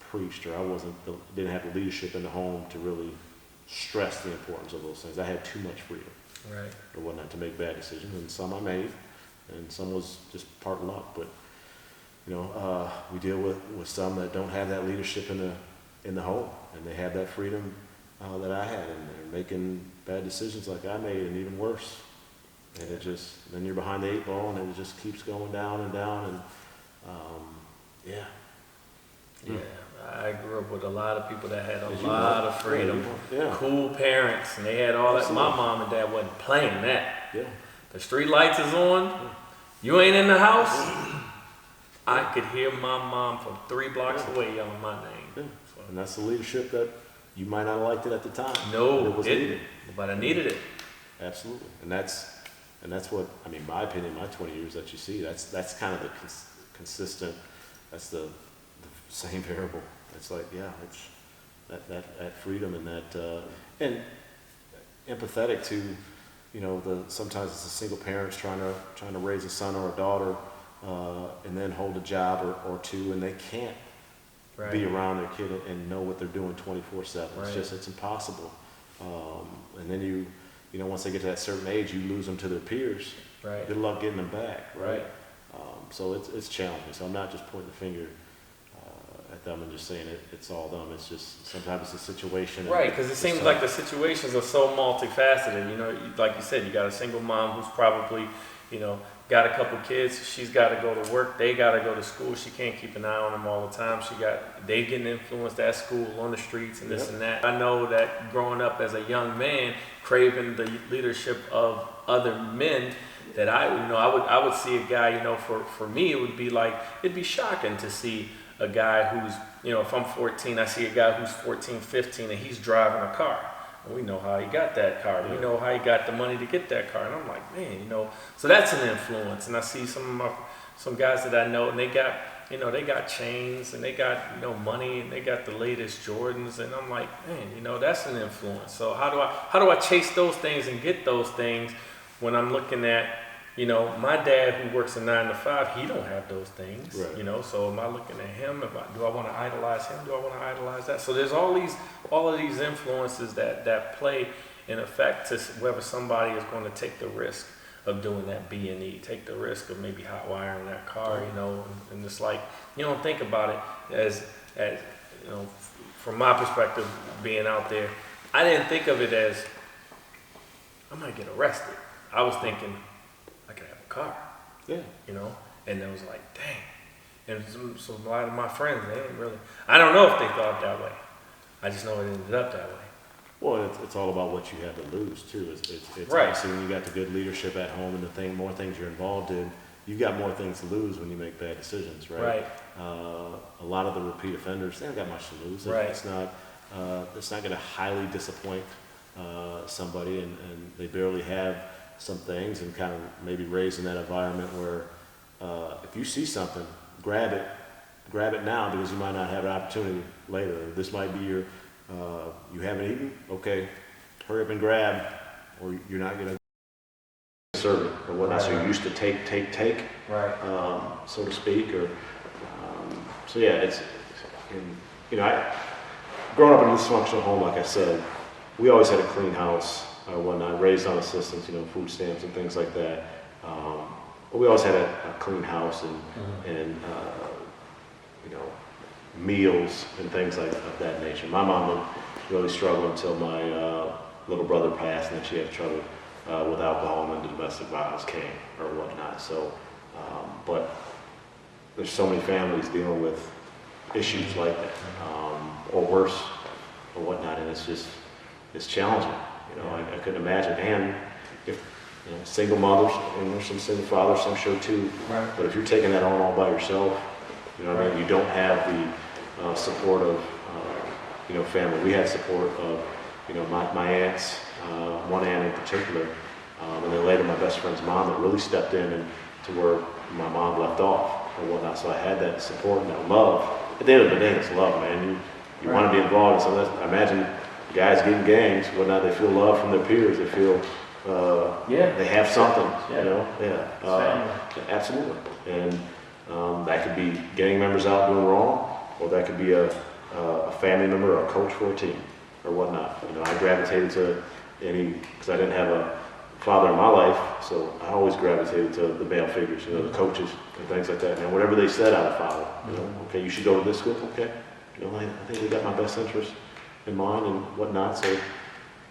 preached, or I didn't have the leadership in the home to really stress the importance of those things. I had too much freedom, Right. or whatnot, to make bad decisions, and some I made, and some was just part of luck. But you know, we deal with some that don't have that leadership in the home, and they have that freedom that I had, and they're making bad decisions like I made, and even worse. And then you're behind the 8 ball, and it just keeps going down and down, and yeah. Yeah, I grew up with a lot of people that had a lot of freedom, Yeah. cool parents, and they had all that. My mom and dad wasn't playing that. Yeah. The street lights is on, you ain't in the house. I could hear my mom from 3 blocks away yelling my name. Yeah. And that's the leadership that you might not have liked it at the time. No, it was needed. but I needed it. Absolutely. And that's what, I mean, my opinion, my 20 years that you see, that's kind of the consistent, that's the same variable. It's like, yeah, it's that freedom and that, and empathetic to, you know, sometimes it's the single parents trying to raise a son or a daughter, and then hold a job or two, and they can't be around their kid and know what they're doing 24/7. It's impossible. And then you know, once they get to that certain age, you lose them to their peers. Right. Good luck getting them back. Right. So it's challenging. So I'm not just pointing the finger at them and just saying it's all them. It's just sometimes it's a situation. Right, because it seems like the situations are so multifaceted. You know, like you said, you got a single mom who's probably, you know, got a couple kids. She's got to go to work. They got to go to school. She can't keep an eye on them all the time. They getting influenced at school, on the streets, and this and that. I know that growing up as a young man, craving the leadership of other men, that I would see a guy, for me, it would be like, it'd be shocking to see a guy who's, if I'm 14, I see a guy who's 14, 15, and he's driving a car. And we know how he got that car. We know how he got the money to get that car. And I'm like, man, so that's an influence. And I see some guys that I know, and they got chains, and they got, money, and they got the latest Jordans. And I'm like, man, that's an influence. So how do I chase those things and get those things when I'm looking at, my dad who works a 9 to 5, he don't have those things, right. So am I looking at him? Do I want to idolize him? Do I want to idolize that? So there's all of these influences that play in effect to whether somebody is going to take the risk of doing that B&E, take the risk of maybe hot wiring that car, and it's like, you don't think about it as from my perspective, being out there, I didn't think of it as, I might get arrested. I was thinking, I could have a car, and it was like, dang. And so a lot of my friends, they didn't really, I don't know if they thought that way. I just know it ended up that way. Well, it's all about what you have to lose too. It's right. Obviously when you got the good leadership at home and more things you're involved in, you've got more things to lose when you make bad decisions, right? Right. A lot of the repeat offenders, they haven't got much to lose. Right. It's not going to highly disappoint somebody, and they barely have some things, and kind of maybe raised in that environment where if you see something, grab it now, because you might not have an opportunity later. This might be your you haven't eaten, okay, hurry up and grab, or you're not going to serve it or whatnot. Right. So you're used to take, right, so to speak, or so yeah, it's I growing up in a dysfunctional home, like I said, we always had a clean house. Whatnot, raised on assistance, food stamps and things like that. But we always had a clean house and meals and things of that nature. My mom would really struggle until my little brother passed, and then she had trouble with alcohol, and then domestic violence came or whatnot. So, but there's so many families dealing with issues like that, or worse, or whatnot, and it's challenging. I couldn't imagine. And if single mothers, and there's some single fathers, I'm sure too. Right. But if you're taking that on all by yourself, right. You don't have the support of family. We had support of my aunts, one aunt in particular, and then later my best friend's mom that really stepped in and to where my mom left off or whatnot. So I had that support and that love. At the end of the day, it's love, man. You want to be involved in something. I imagine guys getting gangs, whatnot, they feel love from their peers. They feel they have something, absolutely. And that could be gang members out doing wrong, or that could be a family member or a coach for a team or whatnot. I gravitated to because I didn't have a father in my life, so I always gravitated to the male figures, the coaches and things like that. And whatever they said, I would follow. Okay, you should go to this school. Okay, I think they got my best interest in mind and whatnot. So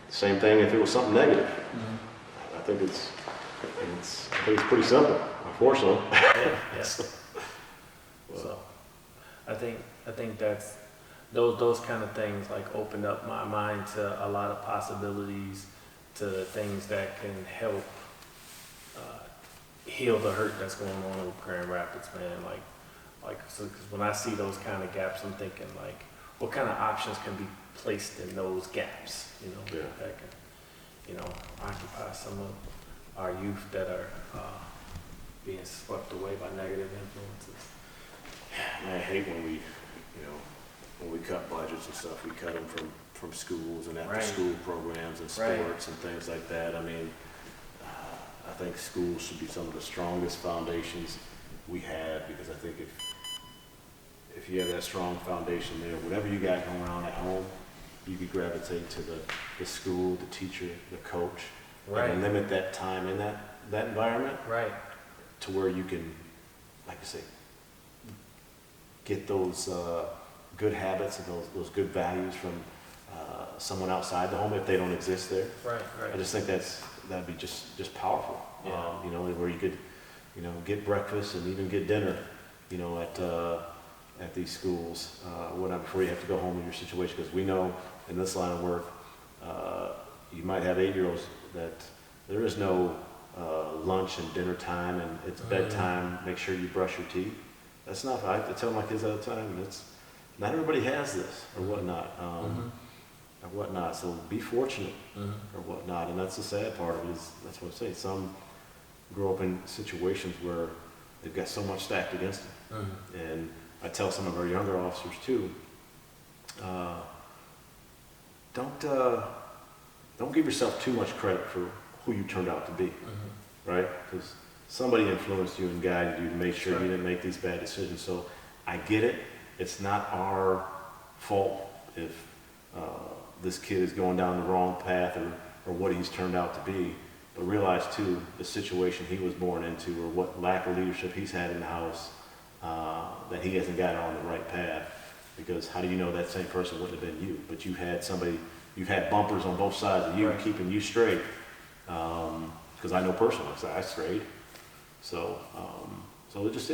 same thing if it was something negative. I think it's pretty simple, unfortunately. Yeah. So I think that's those kind of things like opened up my mind to a lot of possibilities, to things that can help heal the hurt that's going on in Grand Rapids, man. Because when I see those kind of gaps, I'm thinking like, what kind of options can be placed in those gaps, that can, occupy some of our youth that are being swept away by negative influences. I hate when we cut budgets and stuff. We cut them from schools and after school programs and sports and things like that. I mean, I think schools should be some of the strongest foundations we have, because I think if you have that strong foundation there, whatever you got going on at home, you could gravitate to the school, the teacher, the coach, and limit that time in that environment, to where you can, like I say, get those good habits and those good values from someone outside the home if they don't exist there. Right. I just think that'd be just powerful. Yeah. Where you could, get breakfast and even get dinner, at these schools, whatnot, before you have to go home in your situation. Because we know in this line of work, you might have 8-year-olds that there is no lunch and dinner time, and it's bedtime. Make sure you brush your teeth. That's not. I tell my kids all the time. Not everybody has this or whatnot. Or whatnot. So be fortunate or whatnot. And that's the sad part of it. That's what I say. Some grow up in situations where they've got so much stacked against them. And I tell some of our younger officers too. Don't give yourself too much credit for who you turned out to be, right? Because somebody influenced you and guided you to make sure you didn't make these bad decisions. So I get it. It's not our fault if this kid is going down the wrong path or what he's turned out to be. But realize too, the situation he was born into or what lack of leadership he's had in the house, that he hasn't gotten on the right path. Because how do you know that same person wouldn't have been you? But you had you've had bumpers on both sides of you keeping you straight. Because I know personally, I strayed. So just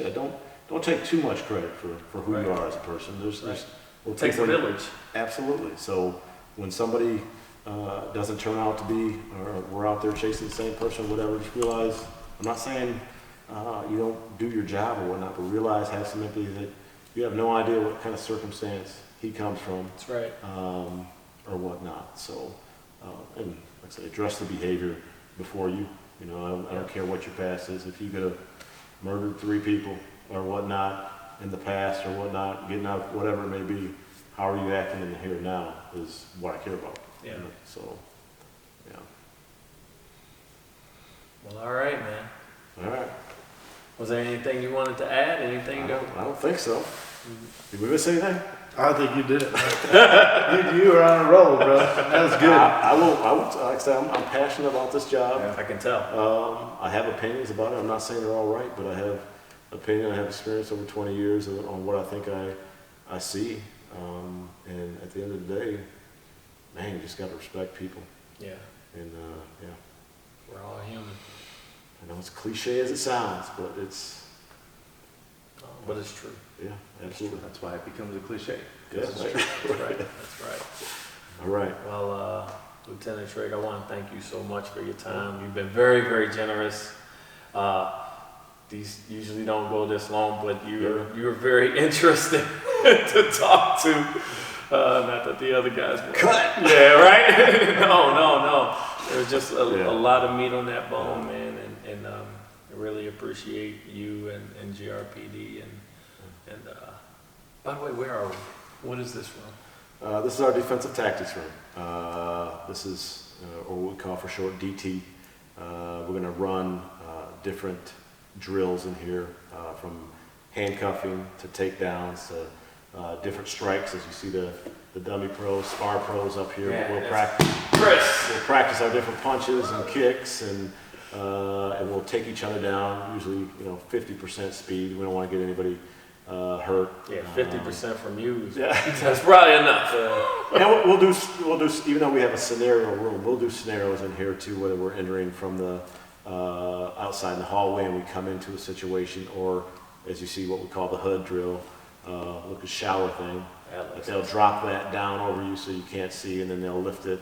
don't take too much credit for who you are as a person. It takes a village. Absolutely. So when somebody doesn't turn out to be, or we're out there chasing the same person or whatever, just realize, I'm not saying you don't do your job or whatnot, but realize, have some empathy that you have no idea what kind of circumstance he comes from. That's right. Or whatnot. So, and like I said, address the behavior before you. I don't care what your past is. If you could have murdered 3 people or whatnot in the past or whatnot, getting out, whatever it may be, how are you acting in the here and now is what I care about. Yeah. So, yeah. Well, all right, man. All right. Was there anything you wanted to add? Anything? I don't think so. Did we miss anything? I think you did it. you were on a roll, bro. That was good. I will, like I said, I'm passionate about this job. I can tell. I have opinions about it. I'm not saying they're all right, but I have opinion. I have experience over 20 years on what I think I see. And at the end of the day, man, you just got to respect people. Yeah. And yeah. We're all human. I know it's cliche as it sounds, but it's true. Yeah, absolutely. That's why it becomes a cliche. Yeah, That's right. That's right. All right. Well, Lieutenant Trigg, I want to thank you so much for your time. You've been very, very generous. These usually don't go this long, but you're very interesting to talk to. Not that the other guys were. Cut! Yeah, right? No. There's just a lot of meat on that bone, man, and I really appreciate you and GRPD and by the way, where are we? What is this room? This is our defensive tactics room. This is, or what we call for short, DT. We're going to run different drills in here, from handcuffing to takedowns to different strikes, as you see the dummy pros, spar pros up here. Yeah, We'll practice our different punches and kicks, and we'll take each other down. Usually, 50% speed. We don't want to get anybody hurt. Yeah, 50% from you. Yeah, That's probably enough. and we'll do. Even though we have a scenario room, we'll do scenarios in here too, whether we're entering from the outside in the hallway and we come into a situation, or as you see, what we call the hood drill, look a shower thing. They'll drop that down over you so you can't see, and then they'll lift it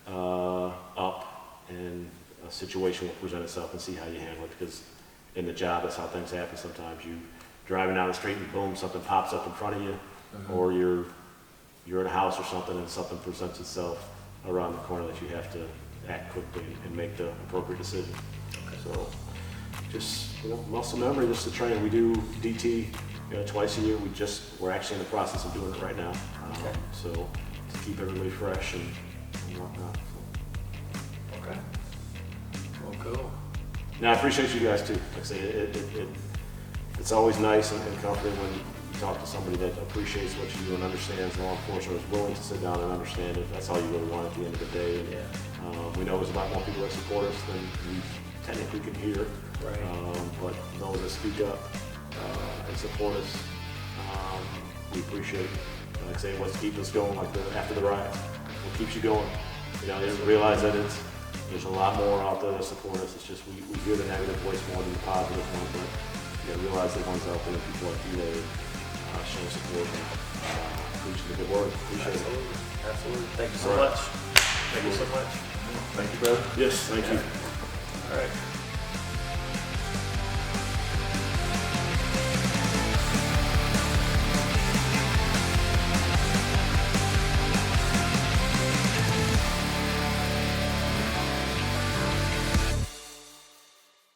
up, and a situation will present itself and see how you handle it. Because in the job, that's how things happen. Sometimes you driving down the street and boom, something pops up in front of you, or you're in a house or something and something presents itself around the corner that you have to act quickly and make the appropriate decision. Okay. So just muscle memory, just to train. We do DT twice a year. We're actually in the process of doing it right now. So to keep everybody fresh and whatnot. So. Okay. Well, cool. Now, I appreciate you guys too. Like I say, it's always nice and comforting when you talk to somebody that appreciates what you do and understands law enforcement, is willing to sit down and understand it. That's all you really want at the end of the day. And, we know there's a lot more people that support us than we technically can hear. Right. But those that speak up and support us, we appreciate it. And like I say, what's keeping us going, like after the riot, what keeps you going? You didn't realize that There's a lot more out there that support us. It's just we hear the negative voice more than the positive one, but you gotta realize the ones out there, people like you that are showing support and preaching the good word. Appreciate it. Absolutely. Thank you so much. Thank you so much. Thank you, brother. Yes, thank you. All right.